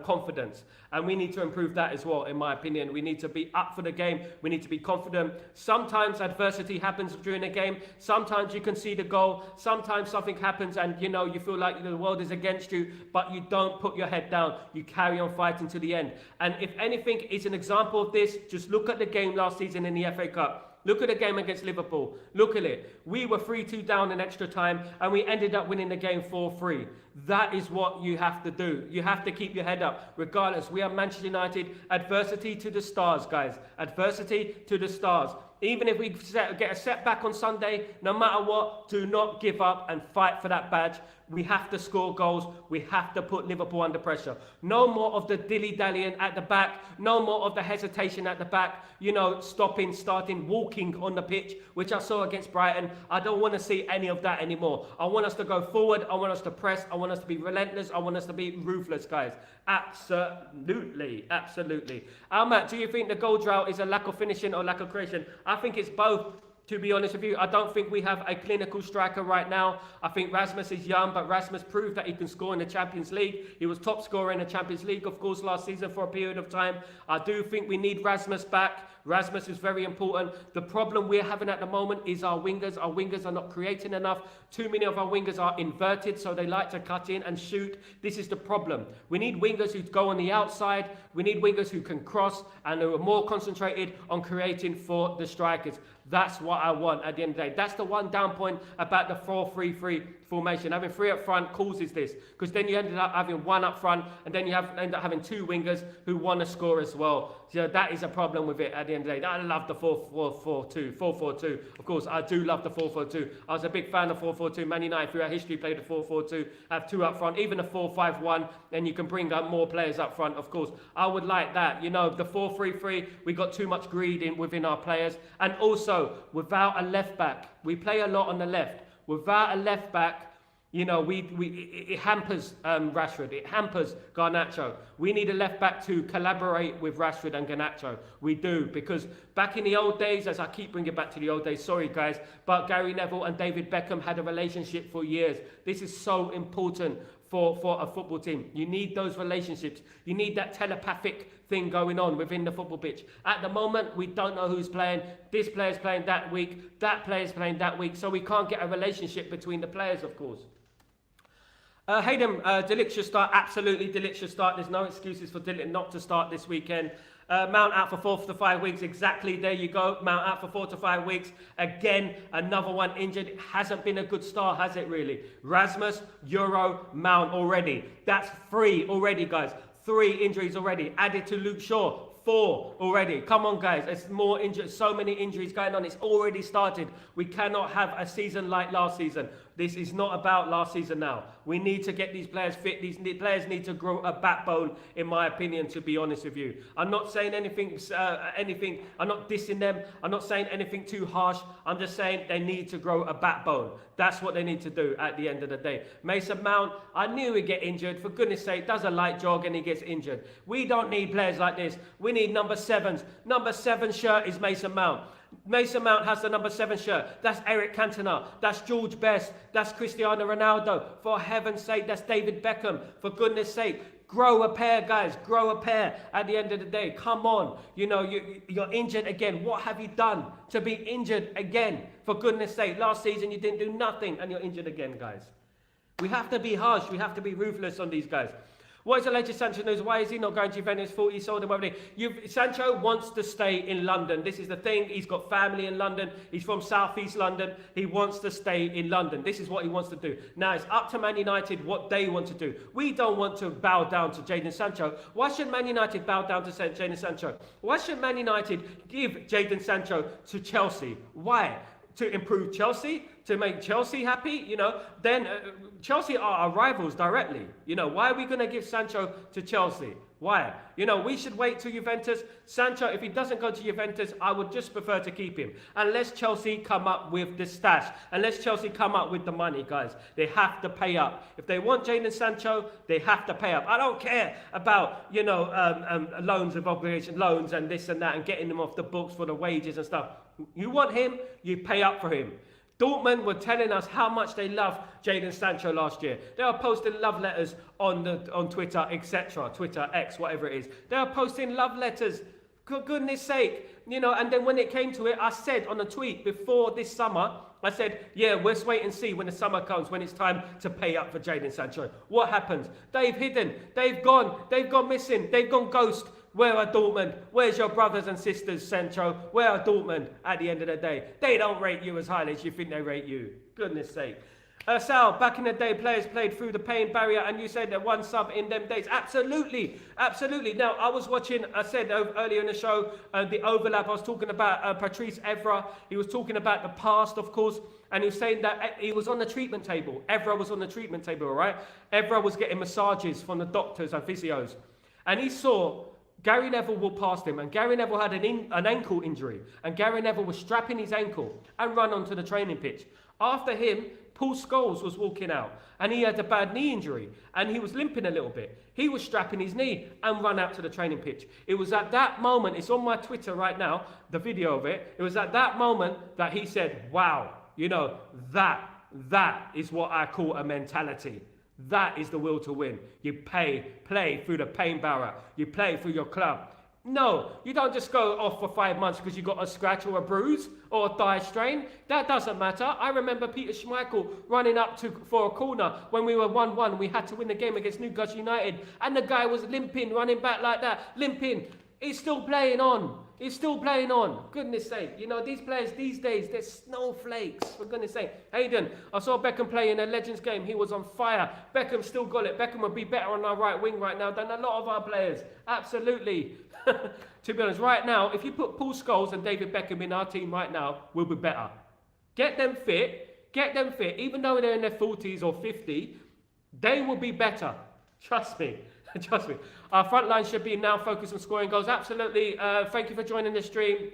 confidence. And we need to improve that as well, in my opinion. We need to be up for the game. We need to be confident. Sometimes adversity happens during a game. Sometimes you concede a goal. Sometimes something happens and, you feel like the world is against you, but you don't put your head down. You carry on fighting to the end. And if anything is an example of this, just look at the game last season in the FA Cup. Look at the game against Liverpool. Look at it. We were 3-2 down in extra time and we ended up winning the game 4-3. That is what you have to do. You have to keep your head up. Regardless, we are Manchester United. Adversity to the stars, guys. Adversity to the stars. Even if we get a setback on Sunday, no matter what, do not give up and fight for that badge. We have to score goals. We have to put Liverpool under pressure. No more of the dilly-dallying at the back. No more of the hesitation at the back. You know, stopping, starting, walking on the pitch, which I saw against Brighton. I don't want to see any of that anymore. I want us to go forward. I want us to press. I want us to be relentless. I want us to be ruthless, guys. Absolutely. Absolutely. Matt, do you think the goal drought is a lack of finishing or lack of creation? I think it's both. To be honest with you, I don't think we have a clinical striker right now. I think Rasmus is young, but Rasmus proved that he can score in the Champions League. He was top scorer in the Champions League, of course, last season for a period of time. I do think we need Rasmus back. Rasmus is very important. The problem we're having at the moment is our wingers. Our wingers are not creating enough. Too many of our wingers are inverted, so they like to cut in and shoot. This is the problem. We need wingers who go on the outside. We need wingers who can cross and who are more concentrated on creating for the strikers. That's what I want at the end of the day. That's the one down point about the 4-3-3 formation. Having three up front causes this, because then you ended up having one up front and then you end up having two wingers who want to score as well. So that is a problem with it at the end of the day. I love the 4-4-2. Of course, I do love the 4-4-2. I was a big fan of 4-4-2. Man United throughout history played the 4-4-2, have two up front, even a 4-5-1, and you can bring up more players up front, of course. I would like that. You know, the 4-3-3, we got too much greed within our players. And also, without a left back, we play a lot on the left. Without a left back, you know, it hampers Rashford. It hampers Garnacho. We need a left back to collaborate with Rashford and Garnacho. We do, because back in the old days, as I keep bringing back to the old days, sorry guys, but Gary Neville and David Beckham had a relationship for years. This is so important for a football team. You need those relationships. You need that telepathic thing going on within the football pitch. At the moment, we don't know who's playing. This player's playing that week. That player's playing that week. So we can't get a relationship between the players, of course. Hayden, De Ligt should start. Absolutely, De Ligt should start. There's no excuses for De Ligt not to start this weekend. Mount out for 4 to 5 weeks. Exactly, there you go. Mount out for 4 to 5 weeks. Again, another one injured. It hasn't been a good start, has it really? Rasmus, Euro, Mount already. That's 3 already, guys. 3 injuries already. Added to Luke Shaw. 4 already. Come on, guys. There's more injuries. So many injuries going on. It's already started. We cannot have a season like last season. This is not about last season now. We need to get these players fit. These players need to grow a backbone, in my opinion, to be honest with you. I'm not saying anything, I'm not dissing them. I'm not saying anything too harsh. I'm just saying they need to grow a backbone. That's what they need to do at the end of the day. Mason Mount, I knew he'd get injured. For goodness sake, does a light jog and he gets injured. We don't need players like this. We need number 7s. Number 7 shirt is Mason Mount. Mason Mount has the number 7 shirt. That's Eric Cantona. That's George Best. That's Cristiano Ronaldo. For heaven's sake, that's David Beckham. For goodness sake, grow a pair, guys. Grow a pair at the end of the day. Come on. You know, you're injured again. What have you done to be injured again? For goodness sake, last season you didn't do nothing and you're injured again, guys. We have to be harsh. We have to be ruthless on these guys. What is the latest Sancho news? Why is he not going to Juventus? 40 sold him over there. Sancho wants to stay in London. This is the thing. He's got family in London. He's from southeast London. He wants to stay in London. This is what he wants to do. Now, it's up to Man United what they want to do. We don't want to bow down to Jadon Sancho. Why should Man United bow down to Jadon Sancho? Why should Man United give Jadon Sancho to Chelsea? Why? To improve Chelsea? To make Chelsea happy? You know, then Chelsea are our rivals directly. You know, why are we going to give Sancho to Chelsea? Why? You know, we should wait till Juventus. Sancho, if he doesn't go to Juventus, I would just prefer to keep him. Unless Chelsea come up with the stash. Unless Chelsea come up with the money, guys. They have to pay up. If they want Jadon Sancho, they have to pay up. I don't care about, you know, loans of obligation, loans and this and that, and getting them off the books for the wages and stuff. You want him, you pay up for him. Dortmund were telling us how much they love Jadon Sancho last year. They were posting love letters on Twitter, etc. Twitter, X, whatever it is. They were posting love letters. For goodness sake. You know, and then when it came to it, I said on a tweet before this summer, I said, yeah, let's wait and see when the summer comes, when it's time to pay up for Jadon Sancho. What happens? They've hidden. They've gone missing. They've gone ghost. Where are Dortmund? Where's your brothers and sisters, Sancho? Where are Dortmund at the end of the day? They don't rate you as highly as you think they rate you. Goodness sake. Sal, back in the day, players played through the pain barrier, and you said that one sub in them days. Absolutely, absolutely. Now, I was watching, I said earlier in the show, the overlap. I was talking about Patrice Evra. He was talking about the past, of course, and he was saying that he was on the treatment table. Evra was on the treatment table, all right? Evra was getting massages from the doctors and physios, and he saw Gary Neville walked past him, and Gary Neville had an ankle injury, and Gary Neville was strapping his ankle and run onto the training pitch. After him, Paul Scholes was walking out, and he had a bad knee injury, and he was limping a little bit. He was strapping his knee and run out to the training pitch. It was at that moment, it's on my Twitter right now, the video of it. It was at that moment that he said, wow, you know, that is what I call a mentality. That is the will to win. You play through the pain barrier. You play through your club. No, you don't just go off for 5 months because you got a scratch or a bruise or a thigh strain. That doesn't matter. I remember Peter Schmeichel running up for a corner when we were 1-1. We had to win the game against Newcastle United. And the guy was limping, running back like that, limping. He's still playing on. He's still playing on. Goodness sake. You know, these players these days, they're snowflakes. For goodness sake. Hayden, I saw Beckham play in a Legends game. He was on fire. Beckham still got it. Beckham would be better on our right wing right now than a lot of our players. Absolutely. To be honest, right now, if you put Paul Scholes and David Beckham in our team right now, we'll be better. Get them fit. Get them fit. Even though they're in their 40s or 50, they will be better. Trust me. Trust me. Our front line should be now focused on scoring goals. Absolutely. Thank you for joining the stream.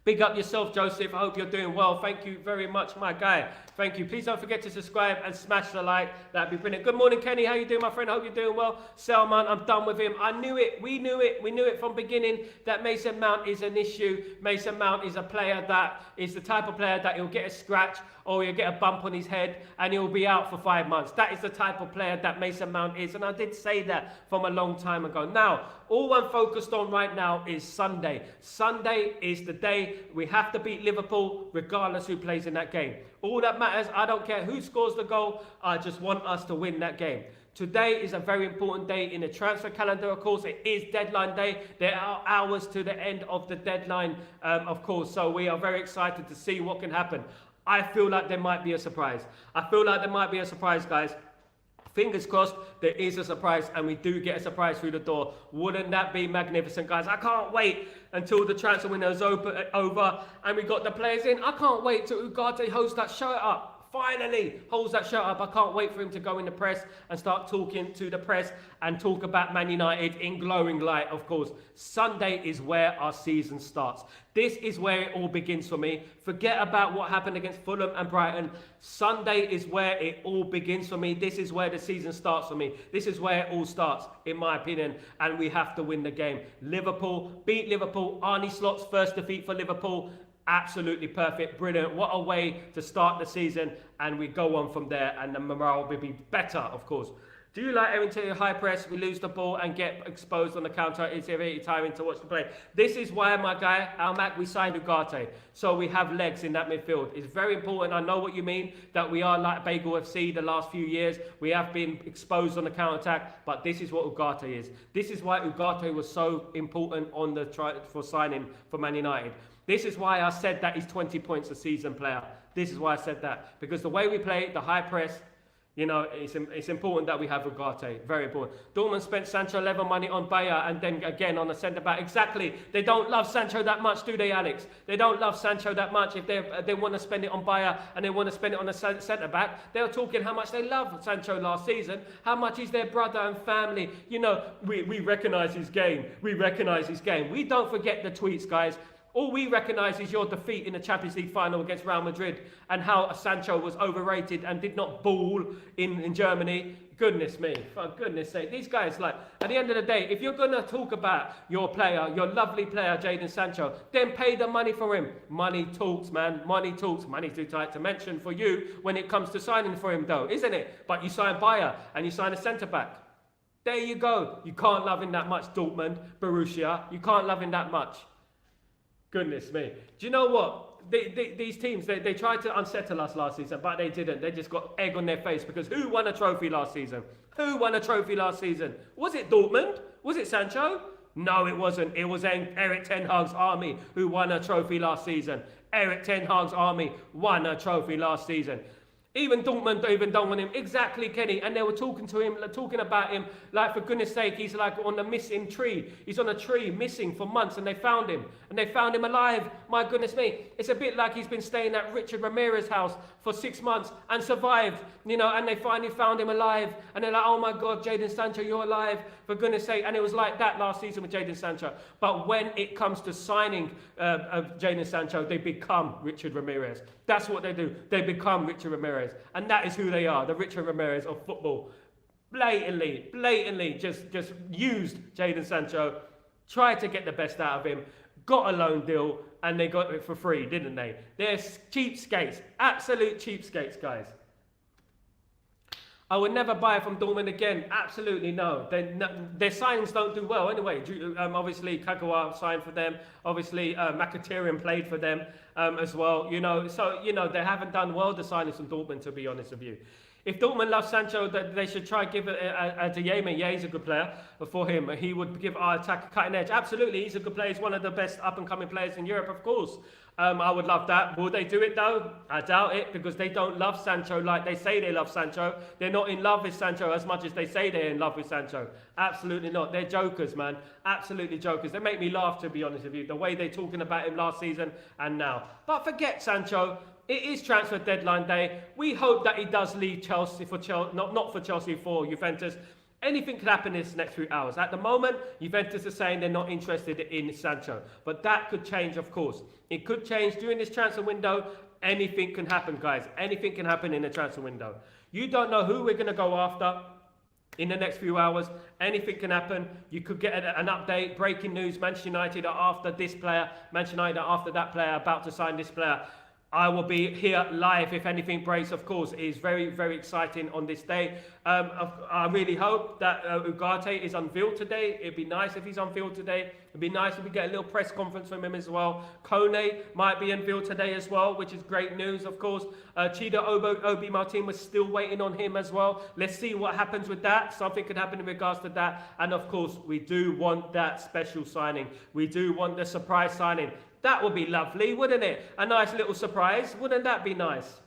Big up yourself, Joseph. I hope you're doing well. Thank you very much, my guy. Thank you. Please don't forget to subscribe and smash the like. That'd be brilliant. Good morning, Kenny. How you doing, my friend? I hope you're doing well. Selman, I'm done with him. I knew it. We knew it. We knew it from beginning that Mason Mount is an issue. Mason Mount is a player that is the type of player that he'll get a scratch or he'll get a bump on his head and he'll be out for 5 months. That is the type of player that Mason Mount is. And I did say that from a long time ago. Now, all I'm focused on right now is Sunday. Sunday is the day we have to beat Liverpool regardless who plays in that game. All that matters, I don't care who scores the goal, I just want us to win that game. Today is a very important day in the transfer calendar, of course. It is deadline day. There are hours to the end of the deadline, of course. So we are very excited to see what can happen. I feel like there might be a surprise. I feel like there might be a surprise, guys. Fingers crossed, there is a surprise and we do get a surprise through the door. Wouldn't that be magnificent, guys? I can't wait until the transfer window is over and we got the players in. I can't wait till Ugarte holds that shirt up. Finally holds that shirt up. I can't wait for him to go in the press and start talking to the press and talk about Man United in glowing light, of course. Sunday is where our season starts. This is where it all begins for me. Forget about what happened against Fulham and Brighton. Sunday is where it all begins for me. This is where the season starts for me. This is where it all starts, in my opinion. And we have to win the game. Liverpool, beat Liverpool. Arne Slot's first defeat for Liverpool. Absolutely perfect, brilliant. What a way to start the season. And we go on from there and the morale will be better, of course. Do you like having to high press, we lose the ball and get exposed on the counter? It's very tiring to watch the play. This is why, my guy, Almac, we signed Ugarte. So we have legs in that midfield. It's very important. I know what you mean, that we are like Bagel FC the last few years. We have been exposed on the counter-attack, but this is what Ugarte is. This is why Ugarte was so important on the for signing for Man United. This is why I said that he's 20 points a season player. This is why I said that. Because the way we play, the high press, you know, it's important that we have Ugarte. Very important. Dortmund spent Sancho level money on Bayer and then again on the centre-back. Exactly. They don't love Sancho that much, do they, Alex? They don't love Sancho that much. If they want to spend it on Bayer and they want to spend it on a centre-back, they're talking how much they love Sancho last season, how much he's their brother and family. You know, we recognise his game. We recognise his game. We don't forget the tweets, guys. All we recognise is your defeat in the Champions League final against Real Madrid and how Sancho was overrated and did not ball in Germany. Goodness me, for goodness sake. These guys, like, at the end of the day, if you're going to talk about your player, your lovely player, Jadon Sancho, then pay the money for him. Money talks, man. Money talks. Money's too tight to mention for you when it comes to signing for him, though, isn't it? But you sign Bayer and you sign a centre-back. There you go. You can't love him that much, Dortmund, Borussia. You can't love him that much. Goodness me. Do you know what? These teams, they tried to unsettle us last season, but they didn't. They just got egg on their face because who won a trophy last season? Who won a trophy last season? Was it Dortmund? Was it Sancho? No, it wasn't. It was Eric Ten Hag's Army who won a trophy last season. Eric Ten Hag's Army won a trophy last season. Even Dortmund even don't want him. Exactly, Kenny. And they were talking to him, talking about him, like, for goodness sake, he's like on the missing tree. He's on a tree missing for months, and they found him. And they found him alive. My goodness me. It's a bit like he's been staying at Richard Ramirez's house for 6 months and survived, you know, and they finally found him alive. And they're like, oh my God, Jadon Sancho, you're alive, for goodness sake. And it was like that last season with Jadon Sancho. But when it comes to signing of Jadon Sancho, they become Richard Ramirez. That's what they do. They become Richard Ramirez. And that is who they are, the Richard Ramirez of football. Blatantly just used Jadon Sancho, tried to get the best out of him, got a loan deal, and they got it for free, didn't they? They're cheapskates, absolute cheapskates, guys. I would never buy from Dortmund again. Absolutely no. Their signings don't do well anyway. Obviously, Hag'S signed for them. Obviously, Mkhitaryan played for them as well. You know, so you know they haven't done well, the signings from Dortmund, to be honest with you. If Dortmund loves Sancho, they should try give it a Diema. Yeah, he's a good player for him. He would give our attack a cutting edge. Absolutely, he's a good player. He's one of the best up-and-coming players in Europe, of course. I would love that. Will they do it though? I doubt it, because they don't love Sancho like they say they love Sancho. They're not in love with Sancho as much as they say they're in love with Sancho. Absolutely not. They're jokers, man. Absolutely jokers. They make me laugh, to be honest with you, the way they're talking about him last season and now. But forget Sancho. It is transfer deadline day. We hope that he does leave Chelsea for Chelsea, not for Chelsea, for Juventus. Anything could happen in this next few hours. At the moment, Juventus are saying they're not interested in Sancho. But that could change, of course. It could change during this transfer window. Anything can happen, guys. Anything can happen in the transfer window. You don't know who we're going to go after in the next few hours. Anything can happen. You could get an update, breaking news. Manchester United are after this player. Manchester United are after that player, about to sign this player. I will be here live if anything breaks, of course. It is very, very exciting on this day. I really hope that Ugarte is unveiled today. It'd be nice if he's unveiled today. It'd be nice if we get a little press conference from him as well. Kone might be unveiled today as well, which is great news, of course. Chida Obi Martin was still waiting on him as well. Let's see what happens with that. Something could happen in regards to that. And of course, we do want that special signing. We do want the surprise signing. That would be lovely, wouldn't it? A nice little surprise. Wouldn't that be nice?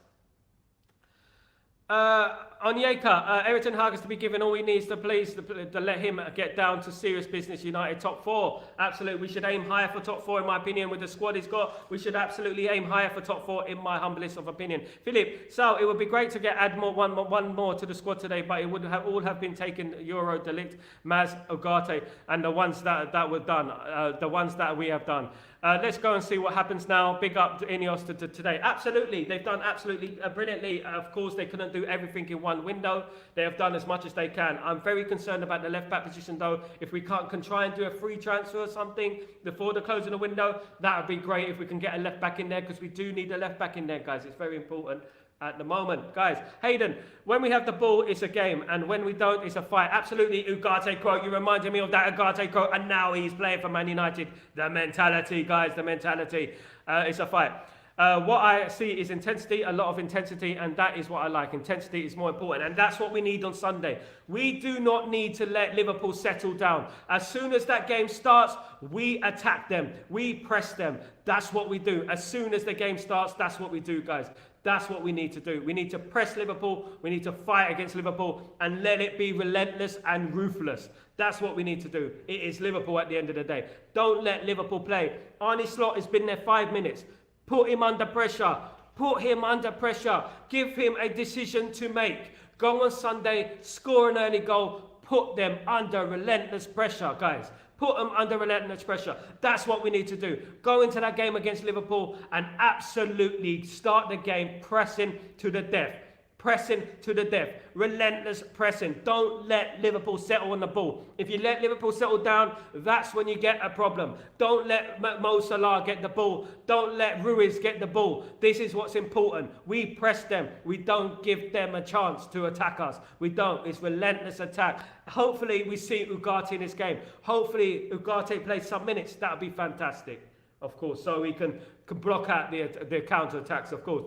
Onyeka, Eric Ten Hag is to be given all he needs to please to let him get down to serious business. United top 4. Absolutely, we should aim higher for top 4 in my opinion. With the squad he's got, we should absolutely aim higher for top 4 in my humblest of opinion. Philip, so it would be great to add one more to the squad today, but it would all have been taken Euro, Delict, Maz, Ugarte, and the ones that were done, the ones that we have done. Let's go and see what happens now. Big up to Ineos today. Absolutely, they've done absolutely brilliantly. Of course, they couldn't do everything in one window. They have done as much as they can. I'm very concerned about the left-back position, though. If we can try and do a free transfer or something before the close of the window, that would be great if we can get a left-back in there, because we do need a left-back in there, guys. It's very important at the moment. Guys, Hayden, when we have the ball, it's a game, and when we don't, it's a fight. Absolutely, Ugarte quote. You reminded me of that Ugarte quote, and now he's playing for Man United. The mentality, guys, the mentality. It's a fight. What I see is intensity, a lot of intensity, and that is what I like. Intensity is more important, and that's what we need on Sunday. We do not need to let Liverpool settle down. As soon as that game starts, we attack them. We press them. That's what we do. As soon as the game starts, that's what we do, guys. That's what we need to do. We need to press Liverpool. We need to fight against Liverpool and let it be relentless and ruthless. That's what we need to do. It is Liverpool at the end of the day. Don't let Liverpool play. Arne Slot has been there 5 minutes. Put him under pressure. Put him under pressure. Give him a decision to make. Go on Sunday, score an early goal. Put them under relentless pressure, guys. Put them under relentless pressure. That's what we need to do. Go into that game against Liverpool and absolutely start the game pressing to the death. Pressing to the death. Relentless pressing. Don't let Liverpool settle on the ball. If you let Liverpool settle down, that's when you get a problem. Don't let Mo Salah get the ball. Don't let Ruiz get the ball. This is what's important. We press them. We don't give them a chance to attack us. We don't. It's relentless attack. Hopefully we see Ugarte in this game. Hopefully Ugarte plays some minutes. That would be fantastic, of course, so we can block out the counter-attacks, of course.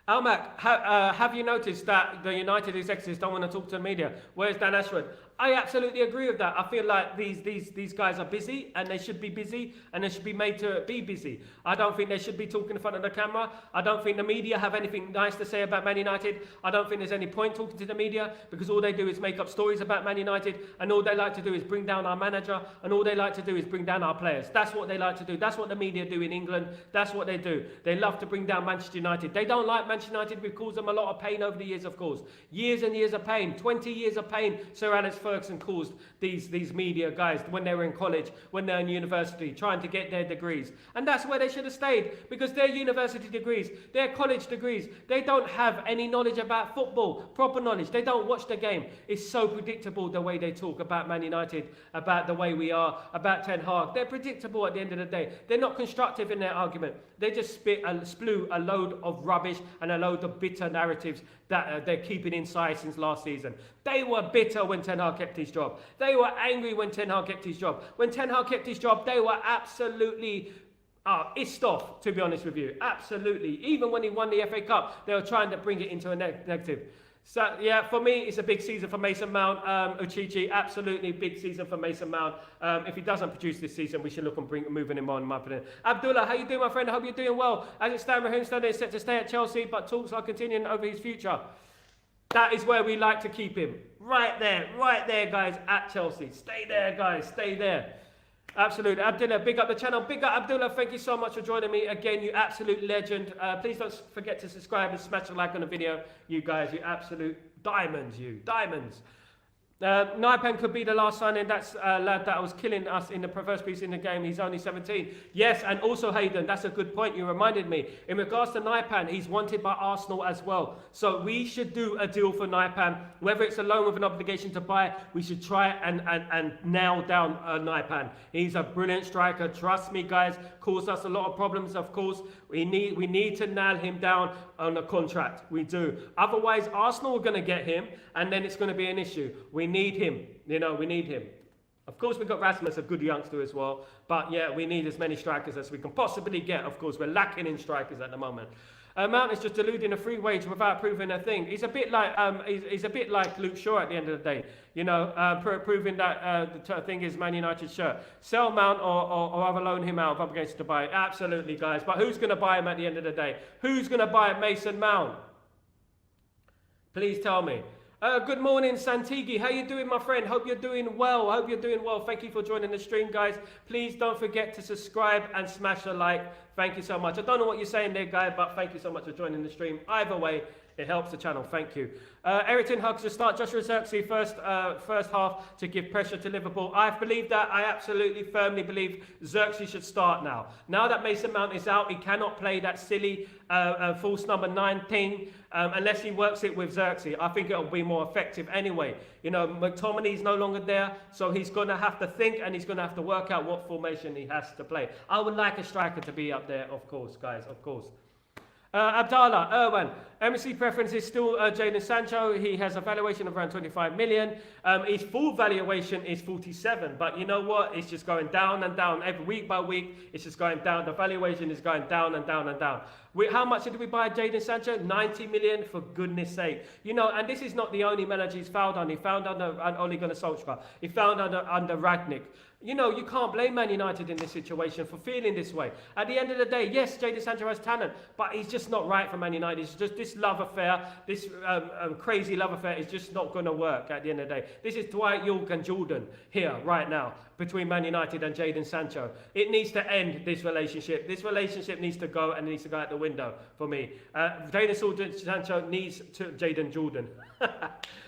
Almac, have you noticed that the United executives don't want to talk to the media? Where's Dan Ashford? I absolutely agree with that. I feel like these guys are busy and they should be busy and they should be made to be busy. I don't think they should be talking in front of the camera. I don't think the media have anything nice to say about Man United. I don't think there's any point talking to the media because all they do is make up stories about Man United and all they like to do is bring down our manager and all they like to do is bring down our players. That's what they like to do. That's what the media do in England. That's what they do. They love to bring down Manchester United. They don't like Manchester United. We've caused them a lot of pain over the years, of course. Years and years of pain. 20 years of pain Sir Alex Ferguson caused these media guys when they were in college, when they're in university, trying to get their degrees. And that's where they should have stayed because their university degrees, their college degrees, they don't have any knowledge about football, proper knowledge. They don't watch the game. It's so predictable the way they talk about Man United, about the way we are, about Ten Hag. They're predictable at the end of the day. They're not constructive in their argument. They just spew a load of rubbish and a load of bitter narratives that they're keeping inside since last season. They were bitter when Ten Hag kept his job. They were angry when Ten Hag kept his job. When Ten Hag kept his job, they were absolutely pissed off, to be honest with you. Absolutely. Even when he won the FA Cup, they were trying to bring it into a negative. So, yeah, for me, it's a big season for Mason Mount. Uchichi, absolutely big season for Mason Mount. If he doesn't produce this season, we should look on moving him on, in my opinion. Abdullah, how you doing, my friend? I hope you're doing well. As it stands, Raheem Sterling is set to stay at Chelsea, but talks are continuing over his future. That is where we like to keep him. Right there, guys, at Chelsea. Stay there, guys, stay there. Absolutely. Abdullah, big up the channel. Big up, Abdullah. Thank you so much for joining me. Again, you absolute legend. Please don't forget to subscribe and smash a like on the video. You guys, you absolute diamonds, you. Diamonds. Naipan could be the last signing. That's a lad that was killing us in the first piece in the game. He's only 17. Yes, and also Hayden, that's a good point. You reminded me. In regards to Naipan, he's wanted by Arsenal as well. So we should do a deal for Naipan. Whether it's a loan with an obligation to buy, we should try and nail down Naipan. He's a brilliant striker. Trust me, guys. Caused us a lot of problems, of course. We need to nail him down on a contract. We do. Otherwise, Arsenal are going to get him, and then it's going to be an issue. We need him. We need him. Of course, we've got Rasmus, a good youngster as well. But yeah, we need as many strikers as we can possibly get. Of course, we're lacking in strikers at the moment. Mount is just deluding a free wage without proving a thing. He's a bit like he's a bit like Luke Shaw at the end of the day. Proving that the thing is Man United's shirt. Sell Mount or either loan him out of obligations to buy. Absolutely, guys. But who's going to buy him at the end of the day? Who's going to buy Mason Mount? Please tell me. Good morning, Santigi. How you doing, my friend? Hope you're doing well. Hope you're doing well. Thank you for joining the stream, guys. Please don't forget to subscribe and smash a like. Thank you so much. I don't know what you're saying there, guy, but thank you so much for joining the stream. Either way, it helps the channel. Thank you. Everton Hag'S to start Joshua Zirkzee first half to give pressure to Liverpool. I believe that. I absolutely firmly believe Zirkzee should start now. Now that Mason Mount is out, he cannot play that silly false number 9 thing unless he works it with Zirkzee. I think it'll be more effective anyway. McTominay's no longer there, so he's going to have to think and he's going to have to work out what formation he has to play. I would like a striker to be up there, of course, guys, of course. Abdallah, Irwan, MSC preference is still Jadon Sancho. He has a valuation of around 25 million. His full valuation is 47, but you know what? It's just going down and down. Every week by week, it's just going down. The valuation is going down and down and down. How much did we buy Jadon Sancho? 90 million, for goodness sake. And this is not the only manager he's found on. He found under Ole Gunnar Solskjaer. He found under Ragnick. You can't blame Man United in this situation for feeling this way. At the end of the day, yes, Jadon Sancho has talent, but he's just not right for Man United. It's just this love affair, this crazy love affair is just not going to work at the end of the day. This is Dwight York and Jordan here, right now, between Man United and Jadon Sancho. It needs to end, this relationship. This relationship needs to go, and it needs to go out the window for me. Jadon Sancho needs to Jadon Jordan.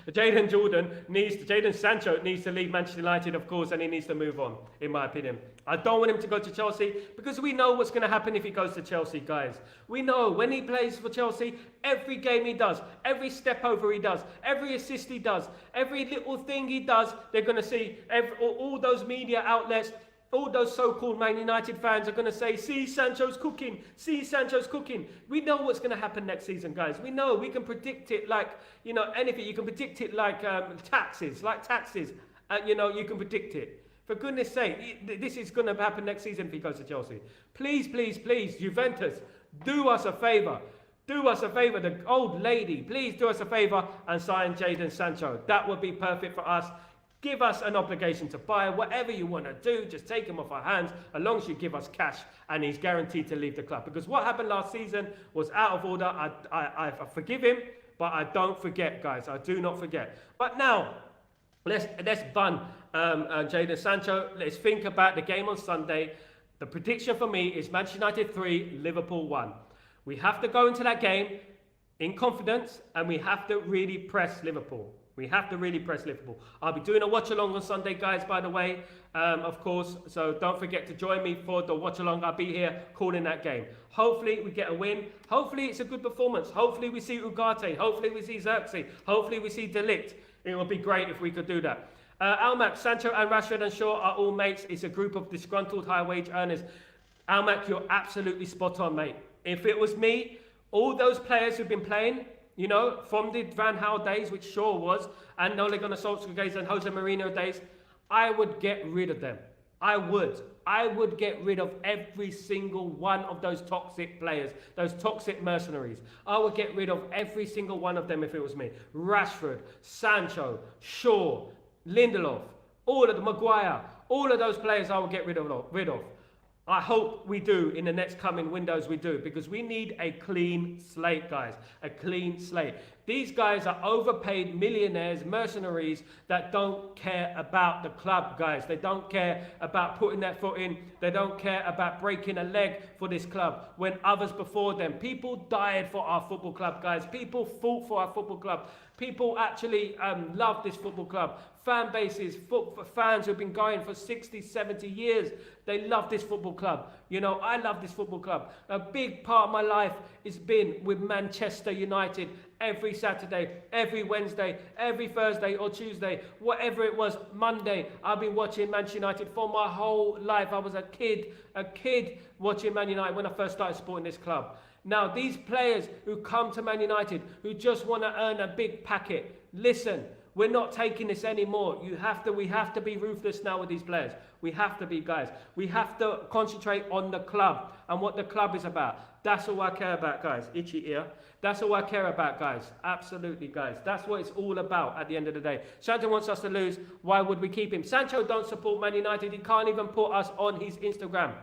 Jadon Sancho needs to leave Manchester United, of course, and he needs to move on, in my opinion. I don't want him to go to Chelsea because we know what's going to happen if he goes to Chelsea, guys. We know when he plays for Chelsea, every game he does, every step over he does, every assist he does, every little thing he does, they're going to see all those media outlets. All those so-called Man United fans are going to say, see, Sancho's cooking. See, Sancho's cooking. We know what's going to happen next season, guys. We know. We can predict it like, anything. You can predict it like taxes. You can predict it. For goodness sake, this is going to happen next season if he goes to Chelsea. Please, please, please, Juventus, do us a favour. Do us a favour, the old lady. Please do us a favour and sign Jadon Sancho. That would be perfect for us. Give us an obligation to buy. Whatever you want to do, just take him off our hands, as long as you give us cash and he's guaranteed to leave the club. Because what happened last season was out of order. I forgive him, but I don't forget, guys. I do not forget. But now, let's bun Jadon Sancho. Let's think about the game on Sunday. The prediction for me is Manchester United 3, Liverpool 1. We have to go into that game in confidence, and we have to really press Liverpool. We have to really press Liverpool. I'll be doing a watch-along on Sunday, guys, by the way, of course. So don't forget to join me for the watch-along. I'll be here calling that game. Hopefully, we get a win. Hopefully, it's a good performance. Hopefully, we see Ugarte. Hopefully, we see Xerxes. Hopefully, we see De Ligt. It would be great if we could do that. Almac, Sancho and Rashford and Shaw are all mates. It's a group of disgruntled high-wage earners. Almac, you're absolutely spot on, mate. If it was me, all those players who've been playing, you know, from the Van Gaal days, which Shaw was, and Ole Gunnar Solskjaer days and Jose Mourinho days, I would get rid of them. I would get rid of every single one of those toxic players, those toxic mercenaries. I would get rid of every single one of them if it was me. Rashford, Sancho, Shaw, Lindelof, all of the Maguire, all of those players I would get rid of. I hope we do in the next coming windows, we do, because we need a clean slate, guys. A clean slate. These guys are overpaid millionaires, mercenaries that don't care about the club, guys. They don't care about putting their foot in. They don't care about breaking a leg for this club when others before them. People died for our football club, guys. People fought for our football club. People actually love this football club. Fan bases, fans who've been going for 60, 70 years. They love this football club. You know, I love this football club. A big part of my life has been with Manchester United. Every Saturday, every Wednesday, every Thursday or Tuesday, whatever it was, Monday, I've been watching Manchester United for my whole life. I was a kid watching Man United when I first started supporting this club. Now, these players who come to Man United, who just want to earn a big packet, listen, we're not taking this anymore. We have to be ruthless now with these players. We have to be, guys. We have to concentrate on the club and what the club is about. That's all I care about, guys. Itchy ear. That's all I care about, guys. Absolutely, guys. That's what it's all about at the end of the day. Sancho wants us to lose. Why would we keep him? Sancho don't support Man United. He can't even put us on his Instagram.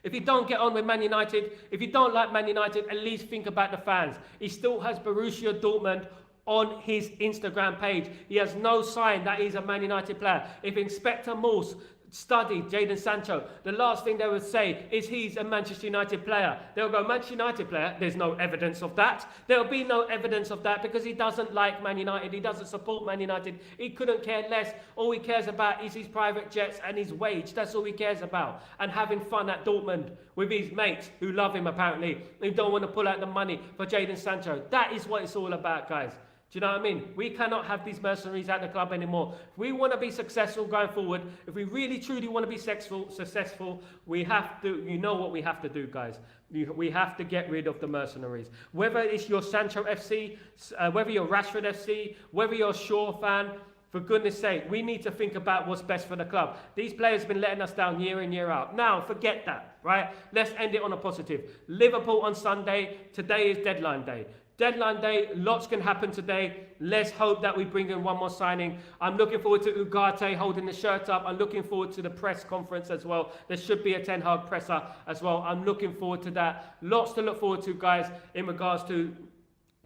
If you don't get on with Man United, if you don't like Man United, at least think about the fans. He still has Borussia Dortmund on his Instagram page. He has no sign that he's a Man United player. If Inspector Morse studied Jadon Sancho, the last thing they would say is he's a Manchester United player. They'll go, Manchester United player? There's no evidence of that. There'll be no evidence of that because he doesn't like Man United. He doesn't support Man United. He couldn't care less. All he cares about is his private jets and his wage. That's all he cares about. And having fun at Dortmund with his mates who love him apparently, who don't want to pull out the money for Jadon Sancho. That is what it's all about, guys. Do you know what I mean? We cannot have these mercenaries at the club anymore. If we want to be successful going forward, if we really truly want to be successful, we have to, you know what we have to do, guys. We have to get rid of the mercenaries. Whether it's your Sancho FC, whether you're Rashford FC, whether you're a Shaw fan, for goodness sake, we need to think about what's best for the club. These players have been letting us down year in, year out. Now, forget that, right? Let's end it on a positive. Liverpool on Sunday. Today is deadline day. Deadline day, lots can happen today. Let's hope that we bring in one more signing. I'm looking forward to Ugarte holding the shirt up. I'm looking forward to the press conference as well. There should be a Ten Hag presser as well. I'm looking forward to that. Lots to look forward to, guys, in regards to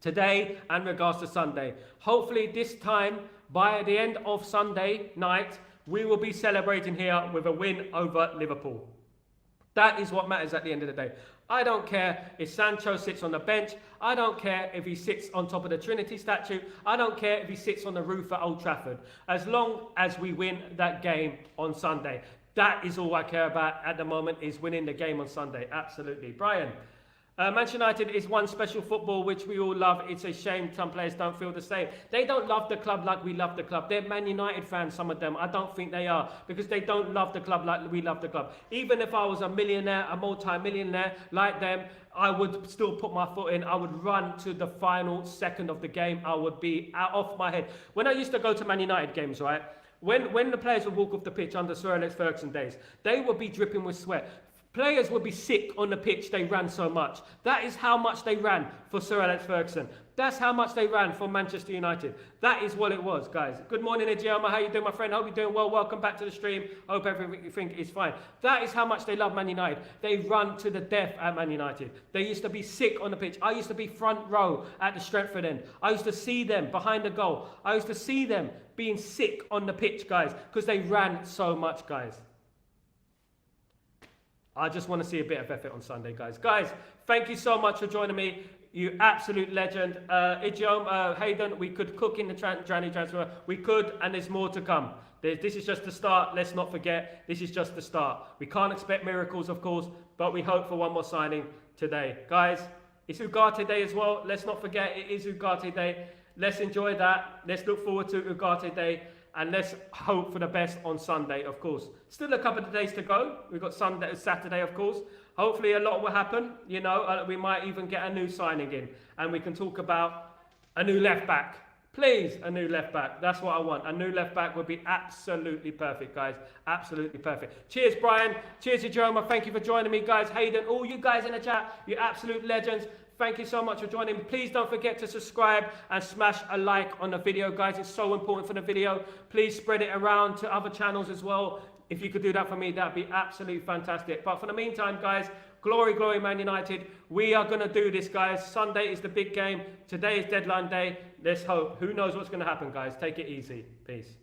today and regards to Sunday. Hopefully this time, by the end of Sunday night, we will be celebrating here with a win over Liverpool. That is what matters at the end of the day. I don't care if Sancho sits on the bench. I don't care if he sits on top of the Trinity statue. I don't care if he sits on the roof at Old Trafford. As long as we win that game on Sunday. That is all I care about at the moment, is winning the game on Sunday. Absolutely. Brian. Manchester United is one special football which we all love. It's a shame some players don't feel the same. They don't love the club like we love the club. They're Man United fans, some of them. I don't think they are, because they don't love the club like we love the club. Even if I was a millionaire, a multi-millionaire like them, I would still put my foot in. I would run to the final second of the game. I would be out off my head. When I used to go to Man United games, right? When the players would walk off the pitch under Sir Alex Ferguson days, they would be dripping with sweat. Players would be sick on the pitch, they ran so much. That is how much they ran for Sir Alex Ferguson. That's how much they ran for Manchester United. That is what it was, guys. Good morning, Ejima. How you doing, my friend? Hope you're doing well. Welcome back to the stream. Hope everything is fine. That is how much they love Man United. They run to the death at Man United. They used to be sick on the pitch. I used to be front row at the Stretford end. I used to see them behind the goal. I used to see them being sick on the pitch, guys, because they ran so much, guys. I just want to see a bit of effort on Sunday, guys. Guys, thank you so much for joining me. You absolute legend. Hayden, we could cook in the January transfer. We could, and there's more to come. This is just the start. Let's not forget, this is just the start. We can't expect miracles, of course, but we hope for one more signing today. Guys, it's Ugarte Day as well. Let's not forget, it is Ugarte Day. Let's enjoy that. Let's look forward to Ugarte Day. And let's hope for the best on Sunday, of course. Still a couple of days to go. We've got Sunday, Saturday, of course. Hopefully a lot will happen. You know, we might even get a new signing in. And we can talk about a new left back. Please, a new left back. That's what I want. A new left back would be absolutely perfect, guys. Absolutely perfect. Cheers, Brian. Cheers, Ejoma. Thank you for joining me, guys. Hayden, all you guys in the chat, you absolute legends. Thank you so much for joining me. Please don't forget to subscribe and smash a like on the video, guys. It's so important for the video. Please spread it around to other channels as well. If you could do that for me, that'd be absolutely fantastic. But for the meantime, guys, glory, glory, Man United. We are going to do this, guys. Sunday is the big game. Today is deadline day. Let's hope. Who knows what's going to happen, guys. Take it easy. Peace.